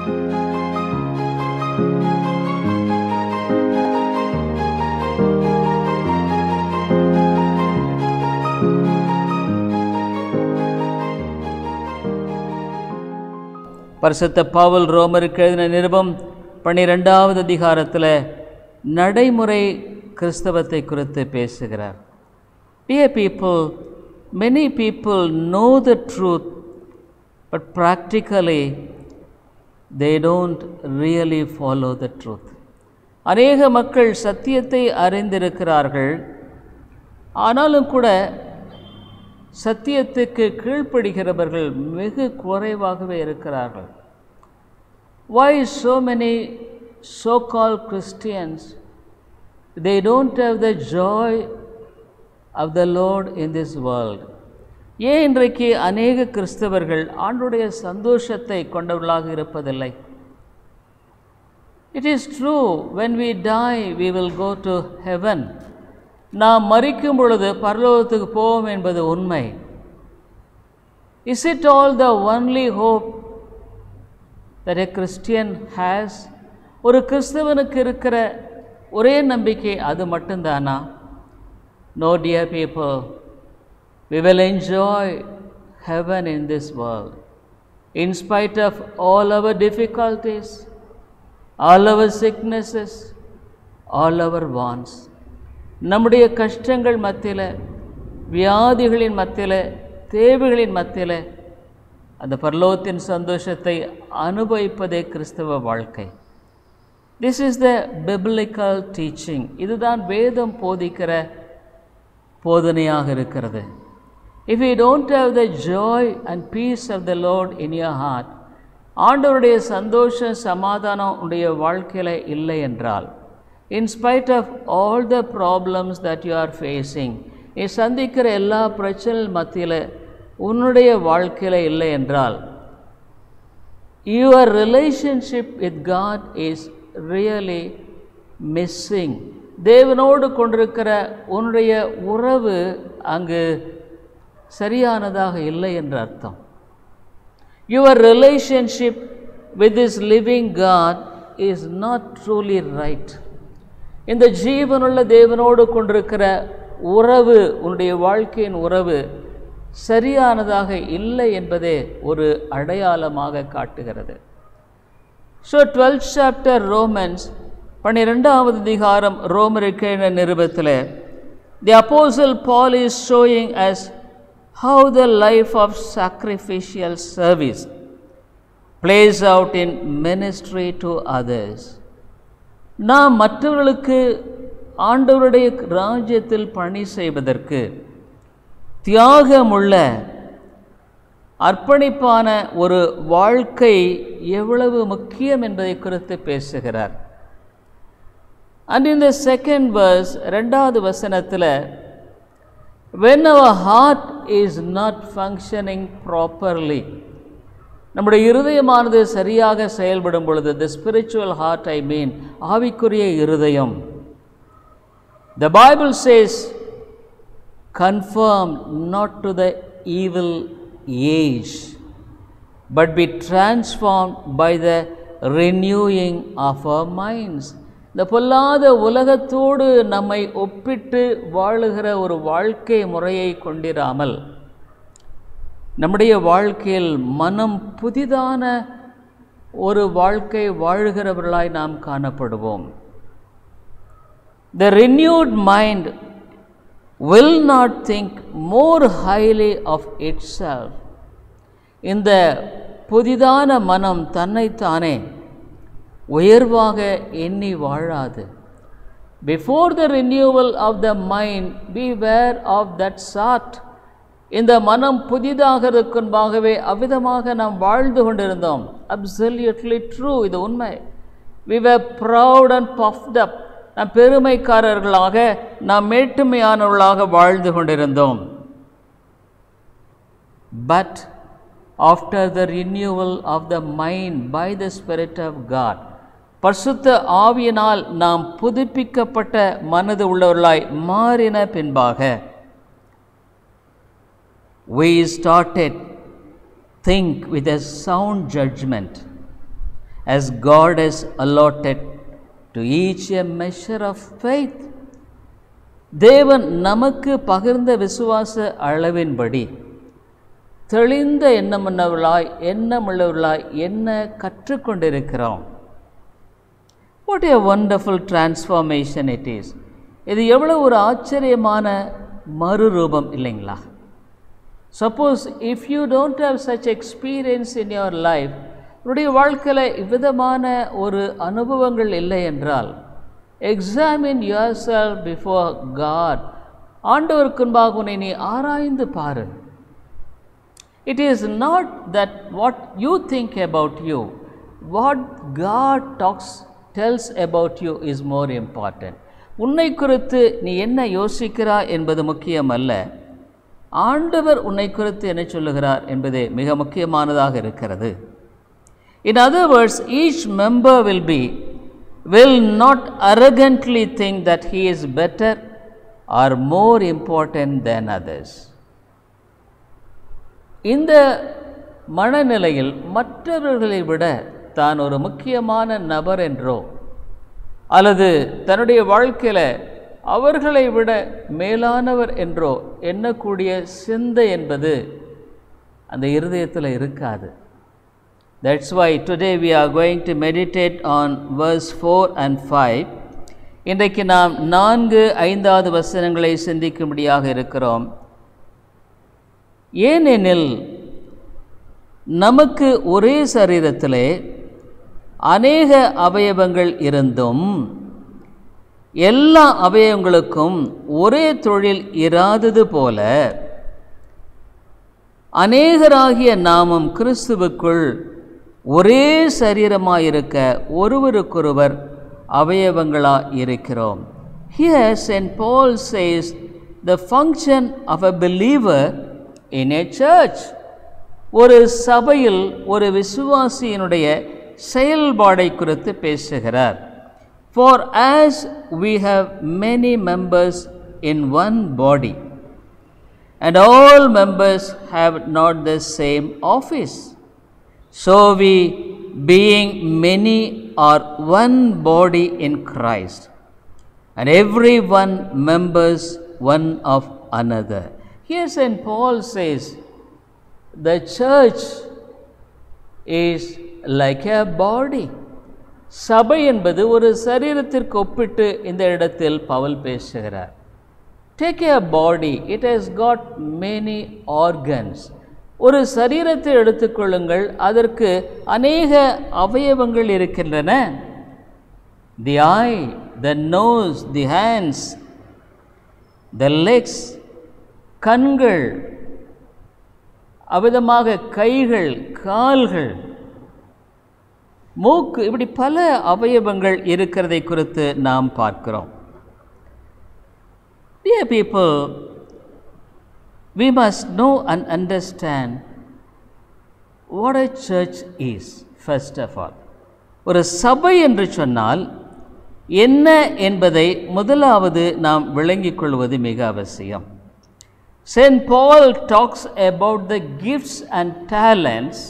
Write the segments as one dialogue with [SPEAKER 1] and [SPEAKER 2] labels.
[SPEAKER 1] பரிசுத்த பவுல் ரோமருக்கு எழுதின நிருபம் 12வது அதிகாரத்தில் நடைமுறை கிறிஸ்தவத்தை குறித்து பேசுகிறார். Dear people, many people know the truth, but practically they don't really follow the truth. அநேக மக்கள் சத்தியத்தை அறிந்திருக்கிறார்கள், ஆனாலும் கூட சத்தியத்துக்கு கீழ்ப்படுகிறவர்கள் வெகு குறைவாகவே இருக்கிறார்கள். Why so many so-called Christians, they don't have the joy of the Lord in this world? ஏன் இன்றைக்கு அநேக கிறிஸ்தவர்கள் ஆண்டுடைய சந்தோஷத்தை கொண்டவர்களாக இருப்பதில்லை? It is true, when we die we will go to heaven. நாம் மரிக்கும் பொழுது பரலோகத்துக்கு போவோம் என்பது உண்மை. Is it all the only hope that a Christian has? ஒரு கிறிஸ்தவனுக்கு இருக்கிற ஒரே நம்பிக்கை அது மட்டும்தானா? No, dear people, we will enjoy heaven in this world in spite of all our difficulties, all our sicknesses, all our wants. நம்முடைய கஷ்டங்கள் மத்தியில், வியாதிகளின் மத்தியில், தேவைகளின் மத்தியில் அந்த பரலோகத்தின் சந்தோஷத்தை அனுபவிப்பதே கிறிஸ்தவ வாழ்க்கை. This is the biblical teaching. இதுதான் வேதம் போதிக்கிற போதனையாக இருக்கிறது. If you don't have the joy and peace of the Lord in your heart, ஆண்டவருடைய சந்தோஷம் சமாதானம் உடைய வாழ்க்கையில் இல்லை என்றால், in spite of all the problems that you are facing, நீ சந்திக்கிற எல்லா பிரச்சனை மத்தியில் உன்னுடைய வாழ்க்கையில் இல்லை என்றால், your relationship with God is really missing. தேவனோடு கொண்டிருக்கிற உன்னுடைய உறவு அங்கு சரியானதாக இல்லை என்ற அர்த்தம். Your relationship with this living God is not truly right. இந்த ஜீவனுள்ள தேவனோடு கொண்டிருக்கிற உறவு, உன்னுடைய வாழ்க்கையின் உறவு சரியானதாக இல்லை என்பதே ஒரு அடையாளமாக காட்டுகிறது. So 12th chapter Romans, 12வது அதிகாரம் ரோமருக்கு எழுதின நிருபத்தில் the apostle Paul is showing us how the life of sacrificial service plays out in ministry to others. நாம் மற்றவர்களுக்கு ஆண்டவருடைய ராஜ்யத்தில் பணி செய்வதற்கு தியாகமுள்ள அர்ப்பணிப்பான ஒரு வாழ்க்கை எவ்வளவு முக்கியம் என்பதை குறித்து பேசுகிறார். And in the second verse, 2வது வசனத்தில், when our heart is not functioning properly, நம்முடைய இருதயமானது சரியாக செயல்படும் பொழுது, the spiritual heart I mean, ஆவிக்குரிய இருதயம், the Bible says, conform not to the evil age, but be transformed by the renewing of our minds. இந்த பொல்லாத உலகத்தோடு நம்மை ஒப்பிட்டு வாழுகிற ஒரு வாழ்க்கை முறையை கொண்டிராமல், நம்முடைய வாழ்க்கையில் மனம் புதிதான ஒரு வாழ்க்கை வாழுகிறவர்களாய் நாம் காணப்படுவோம். The renewed mind will not think more highly of itself. இந்த புதிதான மனம் தன்னைத்தானே உயர்வாக எண்ணி வாழாது. Before the renewal of the mind, beware of that sort. இந்த மனம் புதிதாகிறதுக்கு முன்பாகவே அவ்விதமாக நாம் வாழ்ந்து கொண்டிருந்தோம். Absolutely true, இது உண்மை. We were proud and puffed up. நாம் பெருமைக்காரர்களாக, நாம் மேட்டுமையானவர்களாக வாழ்ந்து கொண்டிருந்தோம். But after the renewal of the mind by the Spirit of God, பரிசுத்த ஆவியினால் நாம் புதுப்பிக்கப்பட்ட மனது உள்ளவர்களாய் மாறின பின்பாக, we started think with a sound judgment as God has allotted to each a measure of faith. தேவன் நமக்கு பகிர்ந்த விசுவாச அளவின்படி தெளிந்த எண்ணமுள்ளவர்களாய் என்ன கற்றுக்கொண்டிருக்கிறோம். What a wonderful transformation it is. இது எவ்வளவு ஒரு ஆச்சரியமான மறுரூபம் இல்லைங்களா? Suppose if you don't have such experience in your life, உங்களுடைய வாழ்க்கையில் இவ்விதமான ஒரு அனுபவங்கள் இல்லை என்றால், examine yourself before God. ஆண்டவருக்கு முன்பாக உன்னை நீ ஆராய்ந்து பாரு. It is not that what you think about you, what God tells about you is more important. உன்னை குறித்து நீ என்ன யோசிக்கிறாய் என்பது முக்கியமல்ல, ஆண்டவர் உன்னை குறித்து என்ன சொல்லுகிறார் என்பதே மிக முக்கியமானதாக இருக்கிறது. In other words, each member will not arrogantly think that he is better or more important than others. இந்த மனநிலையில் மற்றவர்களை விட தான் ஒரு முக்கியமான நபர் என்றோ அல்லது தன்னுடைய வாழ்க்கையில் அவர்களை விட மேலானவர் என்றோ எண்ணக்கூடிய சிந்தை என்பது அந்த இருதயத்தில் இருக்காது. That's why today we are going to meditate on verse 4 and 5. இன்றைக்கு நாம் 4-5 வசனங்களை சிந்திக்கும்படியாக இருக்கிறோம். ஏனெனில் நமக்கு ஒரே சரீரத்திலே அநேக அவயவங்கள் இருந்தும் எல்லா அவயவங்களுக்கும் ஒரே தொழில் இராதது போல அநேகராகிய நாமும் கிறிஸ்துவுக்குள் ஒரே சரீரமாயிருக்க ஒருவருக்கொருவர் அவயவங்களாக இருக்கிறோம். Here St. Paul says the function of a believer in a church. ஒரு சபையில் ஒரு விசுவாசியினுடைய செயல்பாடை குறித்து பேசுகிறார். For as we have many members in one body, and all members have not the same office, so we, being many, are one body in Christ, and every one members one of another. Here St. Paul says the church is like a body. சபை என்பது ஒரு சரீரத்திற்கு ஒப்பிட்டு இந்த இடத்தில் பவுல் பேசுகிறார். Take a body, it has got many organs. ஒரு சரீரத்தை எடுத்துக்கொள்ளுங்கள், அதற்கு அநேக அவயவங்கள் இருக்கின்றன. The eye, the nose, the hands, the legs, கண்கள், அவ்விதமாக கைகள், கால்கள், மூக்கு, இப்படி பல அவயவங்கள் இருக்கிறதை குறித்து நாம் பார்க்கிறோம். Dear people, we must know and understand what a church is, first of all. ஒரு சபை என்று சொன்னால் என்ன என்பதை முதலாவது நாம் விளங்கிக் கொள்வது மிக அவசியம். St. Paul talks about the gifts and talents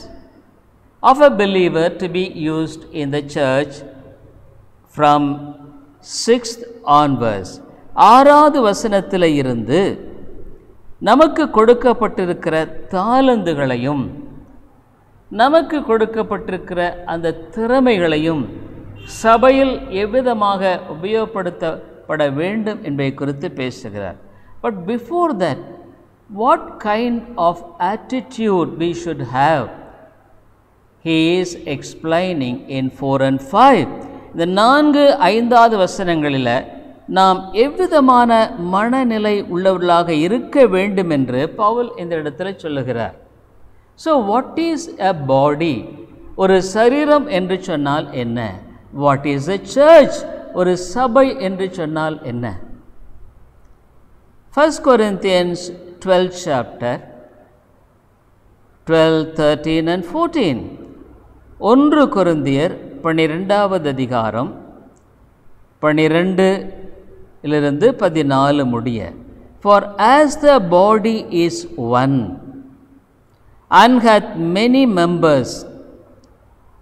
[SPEAKER 1] of a believer to be used in the church from 6th onwards. 6வது வசனத்தில் இருந்து நமக்கு கொடுக்கப்பட்டிருக்கிற தாளந்துகளையும் நமக்கு கொடுக்கப்பட்டிருக்கிற அந்த திறமைகளையும் சபையில் எவ்விதமாக உபயோகப்படுத்தப்பட வேண்டும் என்பதை குறித்து பேசுகிறார். But before that, what kind of attitude we should have, he is explaining in 4 and 5. இந்த 4-5 வசனங்களில் நாம் எவ்விதமான மனநிலை உள்ளவர்களாக இருக்க வேண்டும் என்று பவுல் இந்த இடத்துல சொல்லுகிறார். So what is a body? ஒரு சரீரம் என்று சொன்னால் என்ன? What is a church? ஒரு சபை என்று சொன்னால் என்ன? 1 Corinthians 12th chapter 12, 13 and 14. 1 கொரிந்தியர் 12வது அதிகாரம் 12 இலிருந்து 14 முடிய. For as the body is one and hath many members,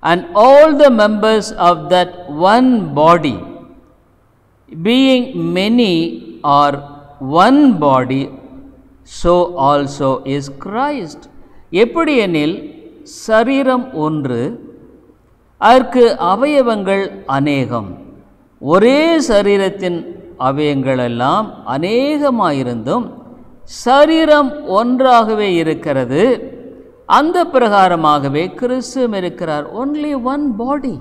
[SPEAKER 1] and all the members of that one body, being many, are one body, so also is Christ. எப்படி எனில் சரீரம் ஒன்று, அதற்கு அவயவங்கள் அநேகம். ஒரே சரீரத்தின் அவயங்களெல்லாம் அநேகமாயிருந்தும் சரீரம் ஒன்றாகவே இருக்கிறது. அந்த பிரகாரமாகவே கிறிஸ்துவும் இருக்கிறார். only one body,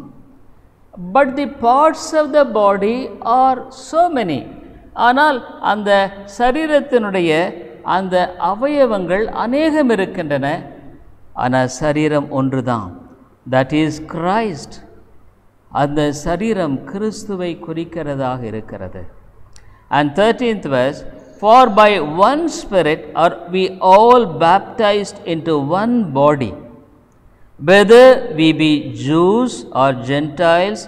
[SPEAKER 1] but the parts of the body are so many. ஆனால் அந்த சரீரத்தினுடைய அந்த அவயவங்கள் அநேகம் இருக்கின்றன. ஆனால் சரீரம் ஒன்றுதான். that is Christ. அந்த சரீரம் கிறிஸ்துவை குறிக்கிறதாக இருக்கிறது. and 13th verse, for by one Spirit are we all baptized into one body, whether we be Jews or Gentiles,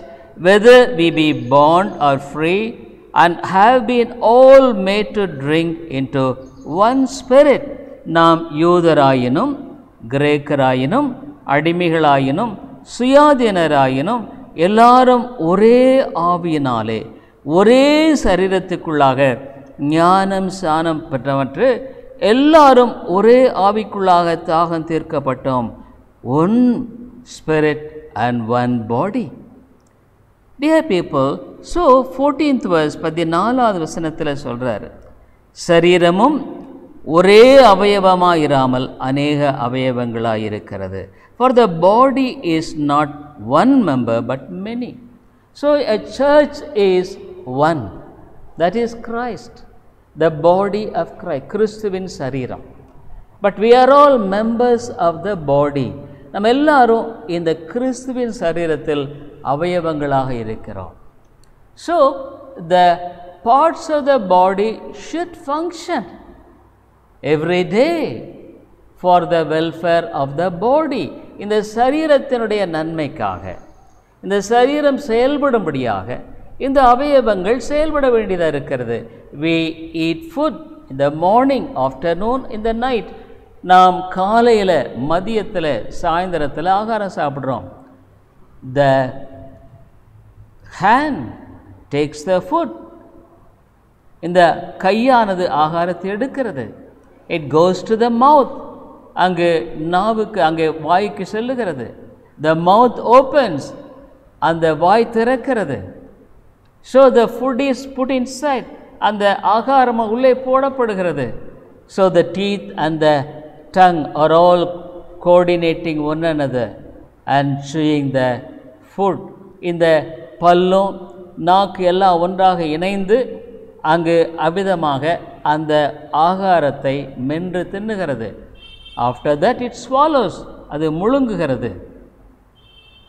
[SPEAKER 1] whether we be bond or free, and have been all made to drink into one Spirit. நாம் யூதராயினும் கிரேக்கராயினும் அடிமைகளாயினும் சுயாதீனராயினும் எல்லாரும் ஒரே ஆவியினாலே ஒரே சரீரத்துக்குள்ளாக ஞானம் சானம் பெற்றவற்று எல்லாரும் ஒரே ஆவிக்குள்ளாக தாகம் தீர்க்கப்பட்டோம். One spirit and one body. Dear people, so 14th verse 14வது வசனத்தில் சொல்கிறார், சரீரமும் ஒரே அவயவமாக இராமல் அநேக அவயவங்களாக இருக்கிறது. For the body is not one member but many. So a church is one, that is Christ, the body of Christ, கிறிஸ்துவின் சரீரம். But we are all members of the body. நம்ம எல்லாரும் இந்த கிறிஸ்துவின் சரீரத்தில் அவயவங்களாக இருக்கிறோம். So the parts of the body should function every day for the welfare of the body. இந்த சரீரத்தினுடைய நன்மைக்காக, இந்த சரீரம் செயல்படும்படியாக இந்த அவயவங்கள் செயல்பட வேண்டியதாக இருக்கிறது. we eat food in the morning, afternoon, in the night. நாம் காலையில், மதியத்தில், சாயந்தரத்தில் ஆகாரம் சாப்பிட்றோம். the hand takes the food. இந்த கையானது ஆகாரத்தை எடுக்கிறது. it goes to the mouth. அங்கு நாவுக்கு, அங்கே வாய்க்கு செல்லுகிறது. the mouth opens, அந்த வாய் திறக்கிறது. so the food is put inside, அந்த ஆகாரம் உள்ளே போடப்படுகிறது. so the teeth and the tongue are all coordinating one another and chewing the food. இந்த பல்லும் நாக்கு எல்லாம் ஒன்றாக இணைந்து அங்கு அவ்விதமாக அந்த ஆகாரத்தை மென்று தின்னுகிறது. after that it swallows, அது முழுங்குகிறது.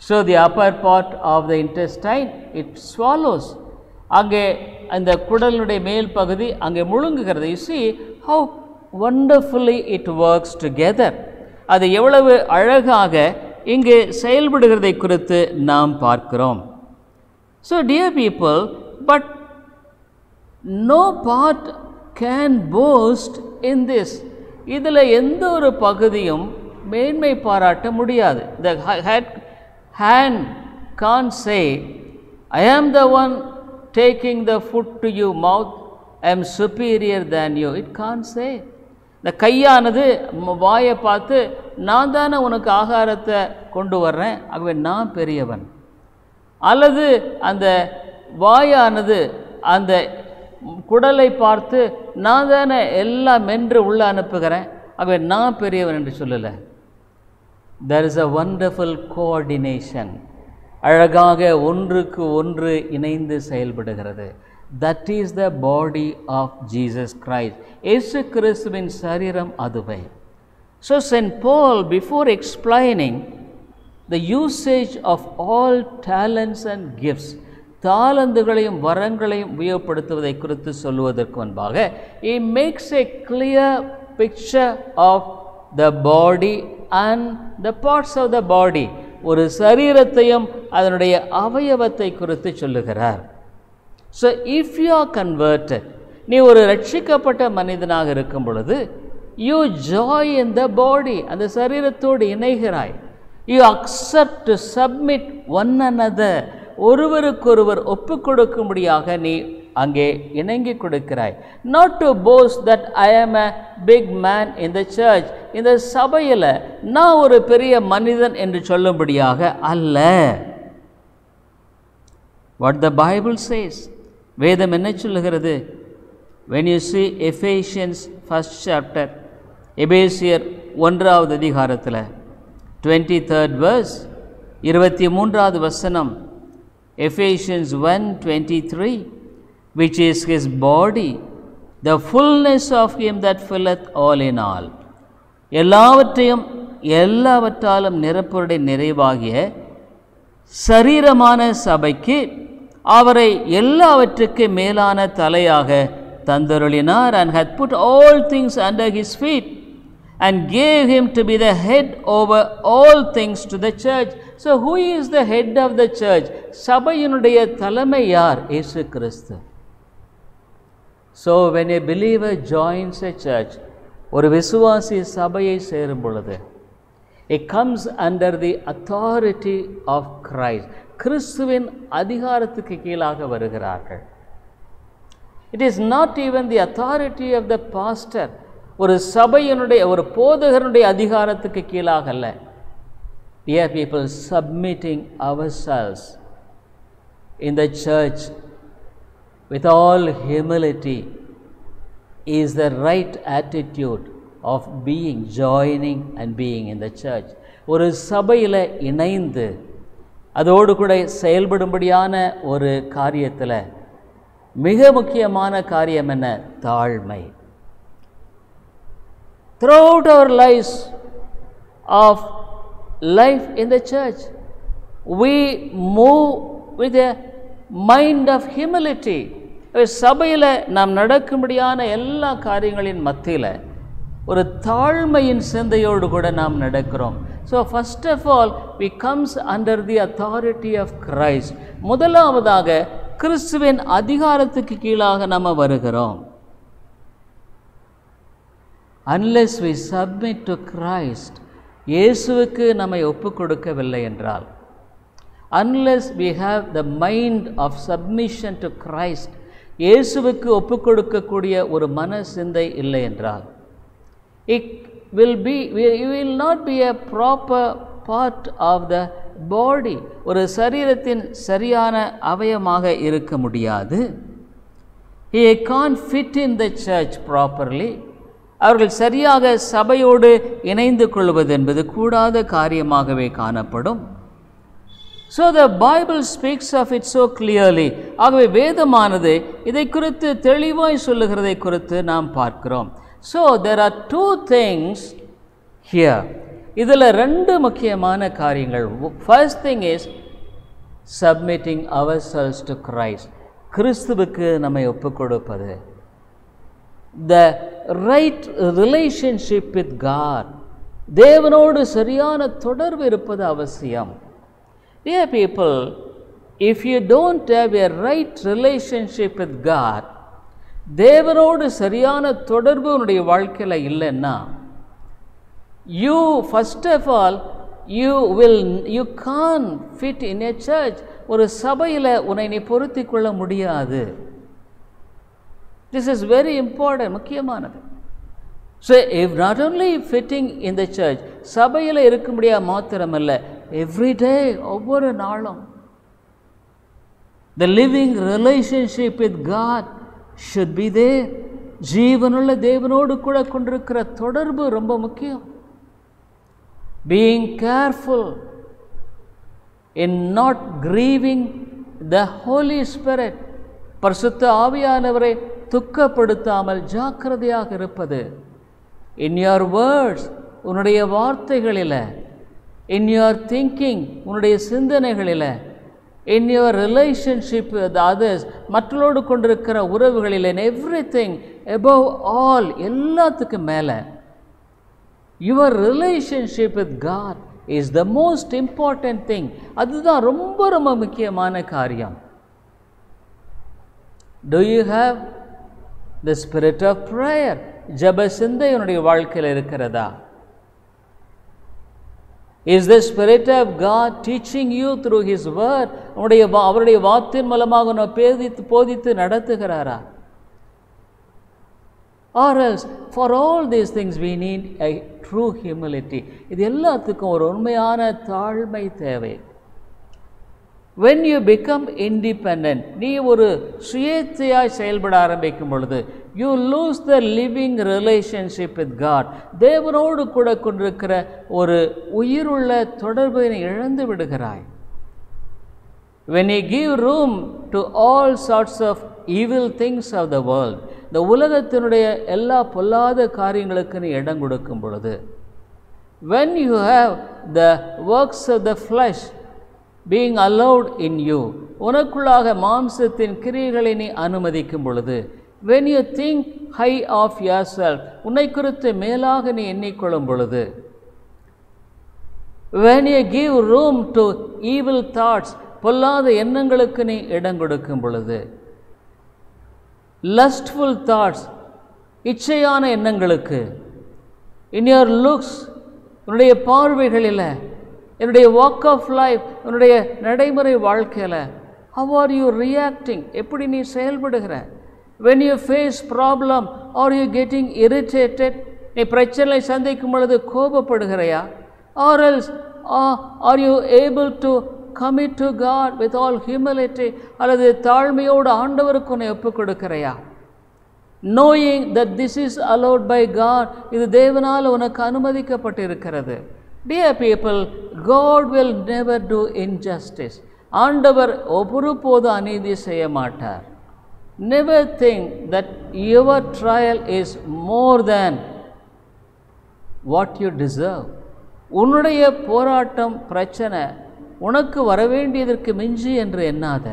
[SPEAKER 1] so the upper part of the intestine it swallows, அங்கே அந்த குடலுடைய மேல் பகுதி அங்கே முழுங்குகிறது. you see how wonderfully it works together. அது எவ்வளவு அழகாக இங்கே செயல்படுகிறதை குறித்து நாம் பார்க்கிறோம். so dear people, but no part can boast in this. இதில் எந்த ஒரு பகுதியும் மேன்மை பாராட்ட முடியாது. the hand can't say, I am the one taking the food to your mouth, I am superior than you. It can't say. இந்த கையானது வாயை பார்த்து, நான் தானே உனக்கு ஆகாரத்தை கொண்டு வர்றேன், ஆகவே நான் பெரியவன். அல்லது அந்த வாயானது அந்த குடலை பார்த்து, நான் தானே எல்லாம் மென்று உள்ளே அனுப்புகிறேன், ஆகவே நான் பெரியவன் என்று சொல்லலை. there is a wonderful coordination. அழகாக ஒன்றுக்கு ஒன்று இணைந்து செயல்படுகிறது. that is the body of Jesus Christ. இயேசு கிறிஸ்துவின் சரீரம் அதுவே. so St. Paul, before explaining the usage of all talents and gifts, தாளந்துகளையும் வரங்களையும் உபயோகப்படுத்துவதை குறித்து சொல்லுவதற்கு முன்பாக, he makes a clear picture of the body and the parts of the body. ஒரு சரீரத்தையும் அதனுடைய அவயவத்தை குறித்து சொல்லுகிறார். so if you are converted, நீ ஒரு ரட்சிக்கப்பட்ட மனிதனாக இருக்கும் பொழுது, you joy in the body, அந்த சரீரத்தோடு இணைகிறாய். You accept to submit one another. ஒருவருக்கொருவர் ஒப்பு கொடுக்கும்படியாக நீ அங்கே இணங்கி கொடுக்கிறாய். Not to boast that I am a big man in the church. இந்த சபையில் நான் ஒரு பெரிய மனிதன் என்று சொல்லும்படியாக அல்ல. What the Bible says, வேதம் என்ன சொல்லுகிறது? When you see Ephesians 1st chapter, எபேசியர் 1வது அதிகாரத்தில் 23rd verse, 23வது வசனம், Ephesians 1:23, which is his body, the fullness of him that filleth all in all. எல்லாவற்றையும் எல்லாவற்றாலும் நிரப்புடைய நிறைவாகிய சரீரமான சபைக்கு அவரை எல்லாவற்றுக்கு மேலான தலையாக தந்தருளினார். And hath put all things under his feet and gave him to be the head over all things to the church. So who is the head of the church? சபையினுடைய தலைமை யார்? இயேசு கிறிஸ்து. So when a believer joins a church, ஒரு விசுவாசி சபையை சேரும் பொழுது, it comes under the authority of Christ. கிறிஸ்துவின் அதிகாரத்துக்கு கீழாக வருகிறார்கள். It is not even the authority of the pastor. ஒரு சபையினுடைய ஒரு போதகருடைய அதிகாரத்துக்கு கீழாக அல்ல. Dear people, submitting ourselves in the church with all humility is the right attitude of being, joining and being in the church. ஒரு சபையில் இணைந்து அதோடு கூட செயல்படும்படியான ஒரு காரியத்தில் மிக முக்கியமான காரியம் என்ன? தாழ்மை. Throughout our lives of life in the church, we move with a mind of humility. சபையில் நாம் நடக்கும்படியான எல்லா காரியங்களின் மத்தியில் ஒரு தாழ்மையின் சிந்தையோடு கூட நாம் நடக்கிறோம். So first of all, we comes under the authority of Christ. முதலாவதாக கிறிஸ்துவின் அதிகாரத்துக்கு கீழாக நாம் வருகிறோம். Unless we submit to Christ, இயேசுவுக்கு நம்மை ஒப்பு கொடுக்கவில்லை என்றால், unless we have the mind of submission to Christ, இயேசுவுக்கு ஒப்பு கொடுக்கக்கூடிய ஒரு மன சிந்தை இல்லை என்றால், it will not be a proper part of the body. ஒரு சரீரத்தின் சரியான அவயமாக இருக்க முடியாது. He can't fit in the church properly. அவர்கள் சரியாக சபையோடு இணைந்து கொள்வது என்பது கூடாத காரியமாகவே காணப்படும். So the Bible speaks of it so clearly. ஆகவே வேதமானது இதை குறித்து தெளிவாய் சொல்லுகிறதை குறித்து நாம் பார்க்கிறோம். So there are two things here. இதில் ரெண்டு முக்கியமான காரியங்கள். First thing is submitting ourselves to Christ. கிறிஸ்துவுக்கு நம்மை ஒப்புக் கொடுப்பது. The right relationship with God. தேவனோடு சரியான தொடர்பு இருப்பது அவசியம். Dear people, if you don't have a right relationship with God, தேவனோடு சரியான தொடர்பு உன்னுடைய வாழ்க்கையில் இல்லைன்னா, you first of all you can't fit in a church. ஒரு சபையில் உன்னை நீ பொருத்திக் கொள்ள முடியாது. This is very important, முக்கியமானது. So if not only fitting in the church, சபையில் இருக்க முடியாது மாத்திரமல்ல, every day, ஒவ்வொரு நாளும் the living relationship with God should be there. ஜீவனுள்ள தேவனோடு கூட கொண்டிருக்கிற தொடர்பு ரொம்ப முக்கியம். Being careful in not grieving the Holy Spirit. பரிசுத்த ஆவியானவரை துக்கப்படுத்தாமல் ஜாக்கிரதையாக இருப்பது. In your words, உன்னுடைய வார்த்தைகளில், in your thinking, உன்னுடைய சிந்தனைகளில், in your relationship with others, மற்றவர்களோடு கொண்டிருக்கிற உறவுகளில், in everything, above all, எல்லாத்துக்கு மேலே, your relationship with God is the most important thing. அதுதான் ரொம்ப ரொம்ப முக்கியமான காரியம். Do you have the spirit of prayer? ஜெப சிந்தை உன்னுடைய வாழ்க்கையில் இருக்கிறதா? Is the Spirit of God teaching you through His word? அவருடைய வார்த்தையின் மூலமாக உன்னை போதித்து நடத்துகிறாரா? Or else, for all these things we need a true humility. இது எல்லாத்துக்கும் ஒரு உண்மையான தாழ்மை தேவை. When you become independent, நீ ஒரு சுயேட்சையாய் செயல்பட ஆரம்பிக்கும் பொழுது, you lose the living relationship with God. தேவனோடு கூட கொண்டிருக்கிற ஒரு உயிருள்ள தொடர்பை இழந்து விடுகிறாய். When you give room to all sorts of evil things of the world, இந்த உலகத்தினுடைய எல்லா பொல்லாத காரியங்களுக்கு நீ இடம் கொடுக்கும் பொழுது, when you have the works of the flesh being allowed in you, உனக்குள்ளாக மாம்சத்தின் கிரியைகளை நீ அனுமதிக்கும் பொழுது, when you think high of yourself, உன்னை குறித்து மேலாக நீ எண்ணிக்கொள்ளும் பொழுது, when you give room to evil thoughts, பொல்லாத எண்ணங்களுக்கு நீ இடம் கொடுக்கும் பொழுது, lustful thoughts, இச்சையான எண்ணங்களுக்கு, in your looks, உன்னுடைய பார்வைகளில், என்னுடைய வாக் ஆஃப் லைஃப், உன்னுடைய நடைமுறை வாழ்க்கையில், how are you reacting? எப்படி நீ செயல்படுகிற? when you face problem, are you getting irritated? நீ பிரச்சனை சந்திக்கும் பொழுது கோபப்படுகிறையா? or else are you able to commit to God with all humility? அல்லது தாழ்மையோடு ஆண்டவருக்கு உன்னை ஒப்புக் கொடுக்கிறையா? knowing that this is allowed by God, இது தேவனால் உனக்கு அனுமதிக்கப்பட்டிருக்கிறது. Dear people, God will never do injustice. ஆண்டவர் ஒருபோது அநீதி செய்ய மாட்டார். Never think that your trial is more than what you deserve. உன்னுடைய போராட்டம் பிரச்சனை உனக்கு வரவேண்டியதற்கு மிஞ்சி என்று எண்ணாத.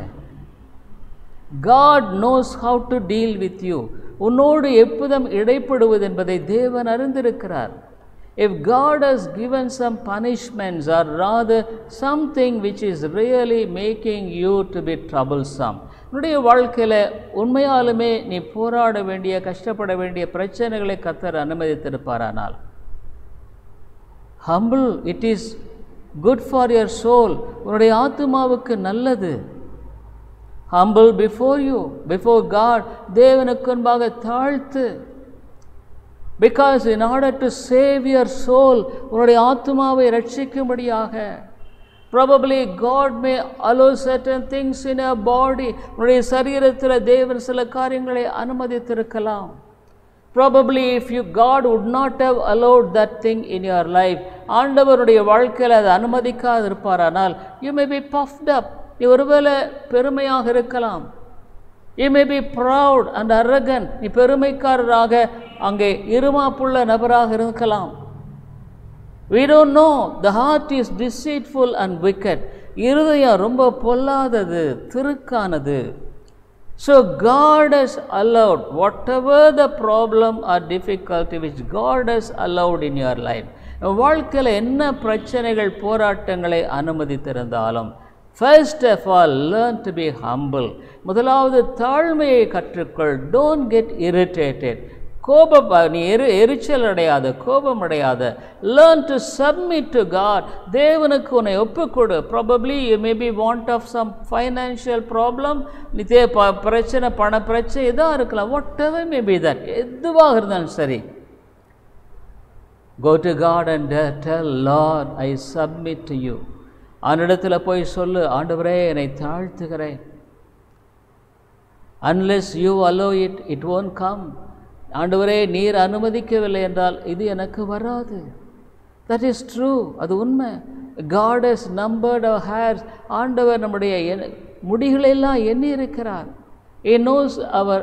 [SPEAKER 1] God knows how to deal with you. உன்னோடு எப்போதும் இடைப்படுவது என்பதை தேவன் அறிந்திருக்கிறார். If God has given some punishments, or rather something which is really making you to be troublesome, உன்னுடைய வாழ்க்கையில் உண்மையாலுமே நீ போராட வேண்டிய கஷ்டப்பட வேண்டிய பிரச்சனைகளை கர்த்தர் அனுமதித்திருப்பாரானால், humble, it is good for your soul, உன்னுடைய ஆத்துமாவுக்கு நல்லது. humble before you, before God, தேவனுக்கு முன்பாக தாழ்த்து. because in order to save your soul, உன்னுடைய ஆத்துமாவை ரட்சிக்கும்படியாக, probably God may allow certain things in your body, உன்னுடைய சரீரத்தில் தேவன் சில காரியங்களை அனுமதித்திருக்கலாம். probably if God would not have allowed that thing in your life, ஆண்டவருடைய வாழ்க்கையில் அதை அனுமதிக்காது இருப்பாரானால், you may be puffed up, நீ ஒருவேளை பெருமையாக இருக்கலாம். you may be proud and arrogant, நீ பெருமைக்காரராக அங்கே இருமாப்புள்ள நபராக இருக்கலாம். we don't know, the heart is deceitful and wicked, இருதயம் ரொம்ப பொல்லாதது, திருக்கானது. so God has allowed whatever the problem or difficulty which God has allowed in your life, வாழ்க்கையில் என்ன பிரச்சனைகள் போராட்டங்களை அனுமதித்திருந்தாலும், first of all learn to be humble. முதலாவது தாழ்மையை கற்றுக்கொள். don't get irritated, நீ எரிச்சல் அடையாத, கோபம் அடையாத. learn to submit to God, தேவனுக்கு உன்னை ஒப்புக்கொடு. probably you may be want of some financial problem, நித்திய பிரச்சனை, பண பிரச்சனை எதாக இருக்கலாம். whatever may be that, எதுவாக இருந்தாலும் சரி, go to God and tell, Lord, I submit to you. அவனிடத்தில் போய் சொல்லு, ஆண்டவரே என்னை தாழ்த்துகிறேன். unless you allow it, it won't come. ஆண்டவரே நீர் அனுமதிக்கவில்லை என்றால் இது எனக்கு வராது. that is true, அது உண்மை. God has numbered our hairs, ஆண்டவர் நம்முடைய முடிகளெல்லாம் எண்ணி இருக்கிறார். he knows our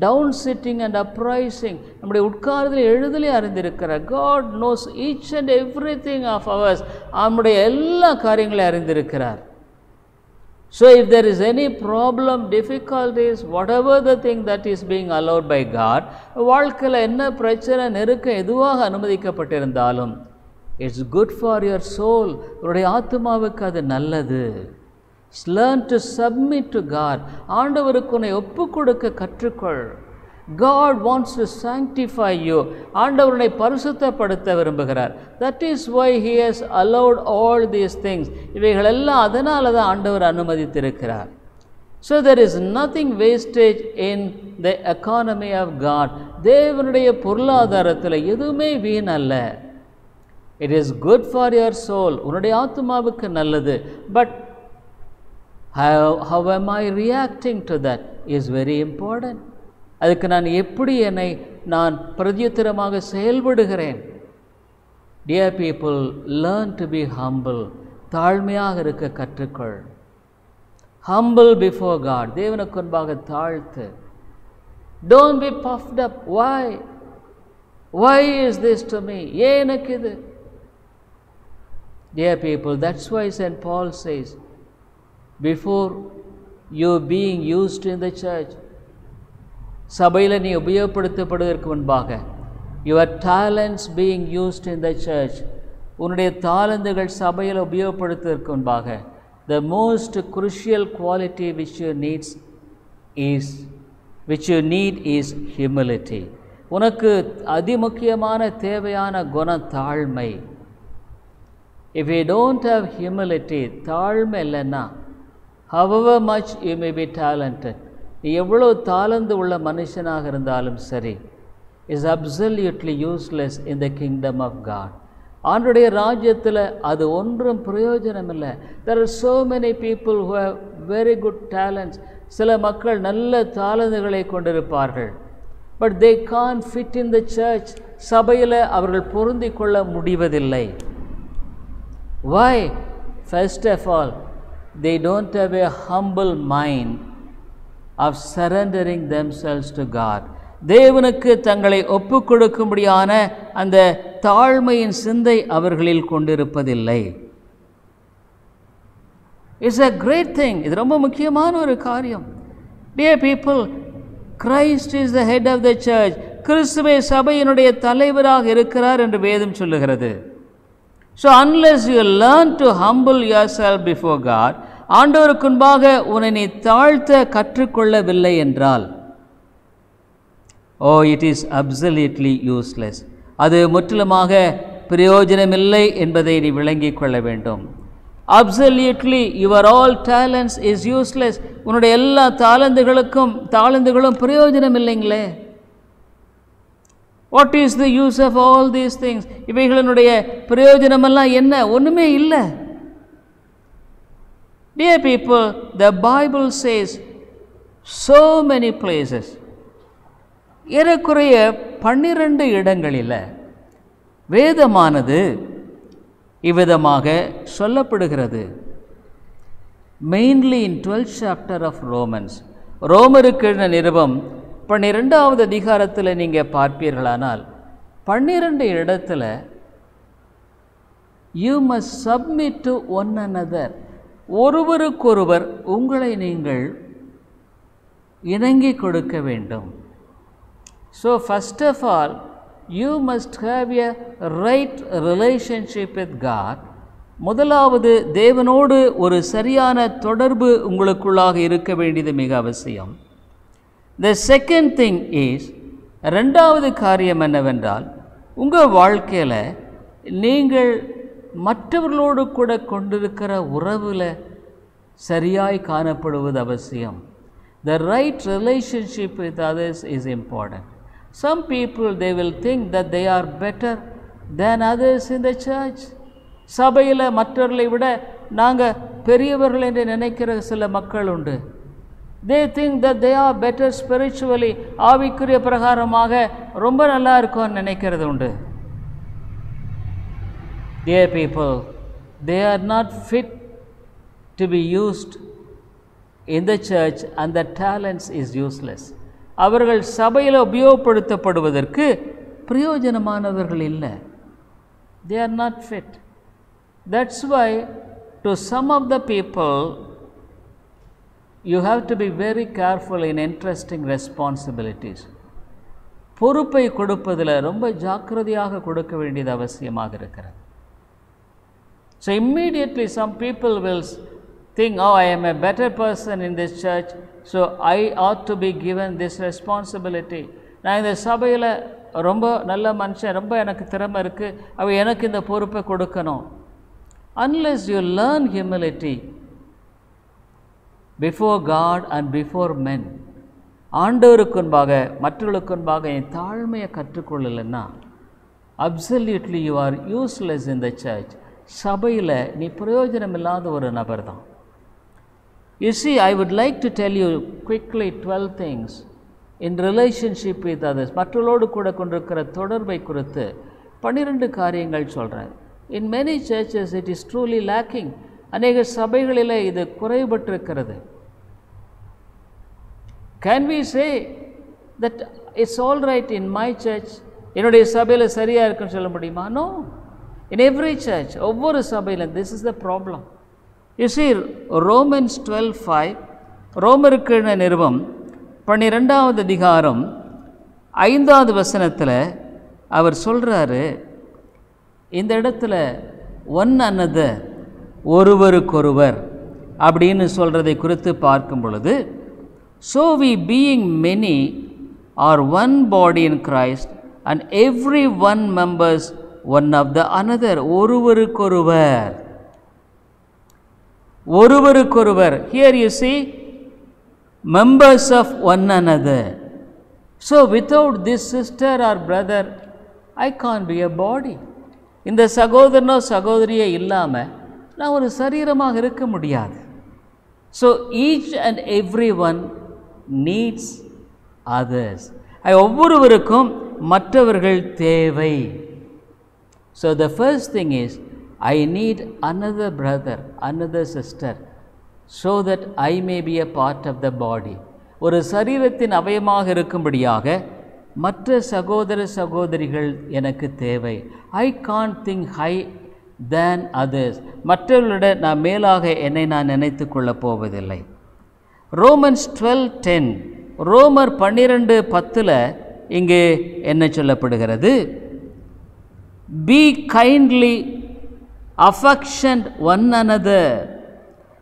[SPEAKER 1] down sitting and uprising, நம்முடைய உட்கார்தலை எழுதலே அறிந்திருக்கிறார். God knows each and everything of ours, நம்முடைய எல்லா காரியங்களையும் அறிந்திருக்கிறார். so if there is any problem, difficulties, whatever the thing that is being allowed by God, வாழ்க்கையில் என்ன பிரச்சனை, நெருக்கம் எதுவாக அனுமதிக்கப்பட்டிருந்தாலும், it's good for your soul, உன்னுடைய ஆத்துமாவுக்கு அது நல்லது. learn to submit to God, ஆண்டவருக்கு உன்னை ஒப்பு கொடுக்க கற்றுக்கொள். God wants to sanctify you. ஆண்டவர் உன்னை பரிசுத்தப்படுத்த விரும்புகிறார். That is why he has allowed all these things. இவைகளெல்லாம் அதனால தான் ஆண்டவர் அனுமதித்திருக்கிறார். So there is nothing wastage in the economy of God. தேவனுடைய பொருளாதாரத்தில் எதுவுமே வீண் அல்ல. It is good for your soul. உன்னுடைய ஆத்துமாவுக்கு நல்லது. But how am I reacting to that is very important. அதுக்கு நான் எப்படி நான் பிரதியுத்தரமாக செயல்படுகிறேன். Dear people, learn to be humble. தாழ்மையாக இருக்க கற்றுக்கொள். Humble before God. தேவனுக்கு முன்பாக தாழ்த்து. Don't be puffed up. Why is this to me? ஏன் எனக்கு இது? Dear people, that's why St. Paul says, before you being used in the church, சபையில் நீ உபயோகப்படுத்தப்படுவதற்கு முன்பாக, your talents being used in the church, உன்னுடைய தாளந்துகள் சபையில் உபயோகப்படுத்துவதற்கு முன்பாக, the most crucial quality which you need is humility. உனக்கு அதிமுக்கியமான தேவையான குணம் தாழ்மை. If you don't have humility, தாழ்மை இல்லைன்னா, however much you may be talented, நீ எவ்வளவு தாளந்து உள்ள மனுஷனாக இருந்தாலும் சரி, is absolutely useless in the kingdom of God. ஆண்டுடைய ராஜ்யத்தில் அது ஒன்றும் பிரயோஜனம் இல்லை. There are so many people who have very good talents. சில மக்கள் நல்ல தாளந்துகளை கொண்டிருப்பார்கள். But they can't fit in the church. சபையில் அவர்கள் பொருந்திக் கொள்ள முடிவதில்லை. Why? First of all, they don't have a humble mind of surrendering themselves to God. தேவனுக்கு தங்களை ஒப்புக் கொடுக்கும்படியான அந்த தாழ்மையின் சிந்தை அவர்களில் கொண்டிருப்பதில்லை. It's a great thing. இது ரொம்ப முக்கியமான ஒரு காரியம். Dear people, Christ is the head of the church. கிறிஸ்துவே சபையினுடைய தலைவராக இருக்கிறார் என்று வேதம் சொல்லுகிறது. So unless you learn to humble yourself before God, ஆண்டவருக்கு முன்பாக உன்னை நீ தாழ்த்த கற்றுக்கொள்ளவில்லை என்றால், it is absolutely useless. அது முற்றிலுமாக பிரயோஜனமில்லை என்பதை நீ விளங்கிக் கொள்ள வேண்டும். Absolutely, your all talents is useless. உன்னுடைய எல்லா தாளந்துகளும் பிரயோஜனம் இல்லைங்களே. What is the use of all these things? இவைகளினுடைய பிரயோஜனமெல்லாம் என்ன? ஒன்றுமே இல்லை. Dear people, the Bible says so many places, ஏறக்குறைய 12 இடங்களில் வேதமானது இவ்விதமாக சொல்லப்படுகிறது. Mainly in 12th chapter of Romans. ரோமருக்கு எழுதின நிருபம் 12வது அதிகாரத்தில் நீங்கள் பார்ப்பீர்களானால் 12 இடத்துல you must submit to one another. ஒருவருக்கொருவர் உங்களை நீங்கள் இணங்கி கொடுக்க வேண்டும். So first of all, you must have a right relationship with God. முதலாவது தேவனோடு ஒரு சரியான தொடர்பு உங்களுக்குள்ளாக இருக்க வேண்டியது மிக அவசியம். The second thing is, ரெண்டாவது காரியம் என்னவென்றால், உங்கள் வாழ்க்கையில் நீங்கள் மற்றவர்களோடு கூட கொண்டிருக்கிற உறவில் சரியாய் காணப்படுவது அவசியம். The right relationship with others is important. Some people, they will think that they are better than others in the church. சபையில் மற்றவர்களை விட நாங்கள் பெரியவர்கள் என்று நினைக்கிற சில மக்கள் உண்டு. They think that they are better spiritually. ஆவிக்குரிய பிரகாரமாக ரொம்ப நல்லா இருக்கும்னு நினைக்கிறது உண்டு. Dear people, they are not fit to be used in the church and the talents is useless. அவர்கள் சபையில் உபயோகப்படுத்தப்படுவதற்கு பிரயோஜனமானவர்கள் இல்லை. They are not fit. That's why to some of the people you have to be very careful in entrusting responsibilities. பொறுப்பை கொடுப்பதில் ரொம்ப ஜாக்கிரதையாக கொடுக்க வேண்டியது அவசியமாக இருக்கிறது. So immediately some people will think, I am a better person in this church, so I ought to be given this responsibility. நான் இந்த சபையில் ரொம்ப நல்ல மனுஷன், ரொம்ப எனக்கு திறமை இருக்குது, அவ எனக்கு இந்த பொறுப்பை கொடுக்கணும். Unless you learn humility before God and before men, ஆண்டவருக்கு முன்பாக மற்றவர்களுக்கு முன்பாக என் தாழ்மையை கற்றுக்கொள்ளலைன்னா absolutely you are useless in the church. சபையில் நீ பிரயோஜனம் இல்லாத ஒரு நபர் தான். You see, I would like to tell you quickly 12 things in relationship with others. மற்றவர்களோடு கூட கொண்டிருக்கிற தொடர்பை குறித்து 12 காரியங்கள் சொல்கிறேன். In many churches it is truly lacking. அநேக சபைகளில் இது குறைபட்டிருக்கிறது. Can we say that it's all right in my church? என்னுடைய சபையில் சரியாக இருக்குன்னு சொல்ல முடியுமா? No. In every church, ஒவ்வொரு சபையிலும் this is the problem. You see, Romans 12:5, ரோமருக்கு நிருபம் 12வது அதிகாரம் 5வது வசனத்தில் அவர் சொல்கிறாரு, இந்த இடத்துல ஒன் another, ஒருவருக்கொருவர் அப்படின்னு சொல்கிறதை குறித்து பார்க்கும் பொழுது, so we being many are one body in Christ and every one members one of the another. ஒருவருக்கொருவர், ஒருவருக்கொருவர். Here you see members of one another. So without this sister or brother I can't be a body. இந்த சகோதரனோ சகோதரியே இல்லாமல் நான் ஒரு சரீரமாக இருக்க முடியாது. So each and every one needs others. ஒவ்வொருவருக்கும் மற்றவர்கள் தேவை. So the first thing is I need another brother, another sister, so that I may be a part of the body. ஒரு சரீரத்தின் அவயமாக இருக்கும்படியாக மற்ற சகோதர சகோதரிகள் எனக்கு தேவை. I can't think high than others. மற்றவர்களிட நான் மேலாக என்னை நான் நினைத்து கொள்ளப் போவதில்லை. Romans 12:10, ரோமர் 12:10 இங்கே என்ன சொல்லப்படுகிறது? Be kindly affectioned one another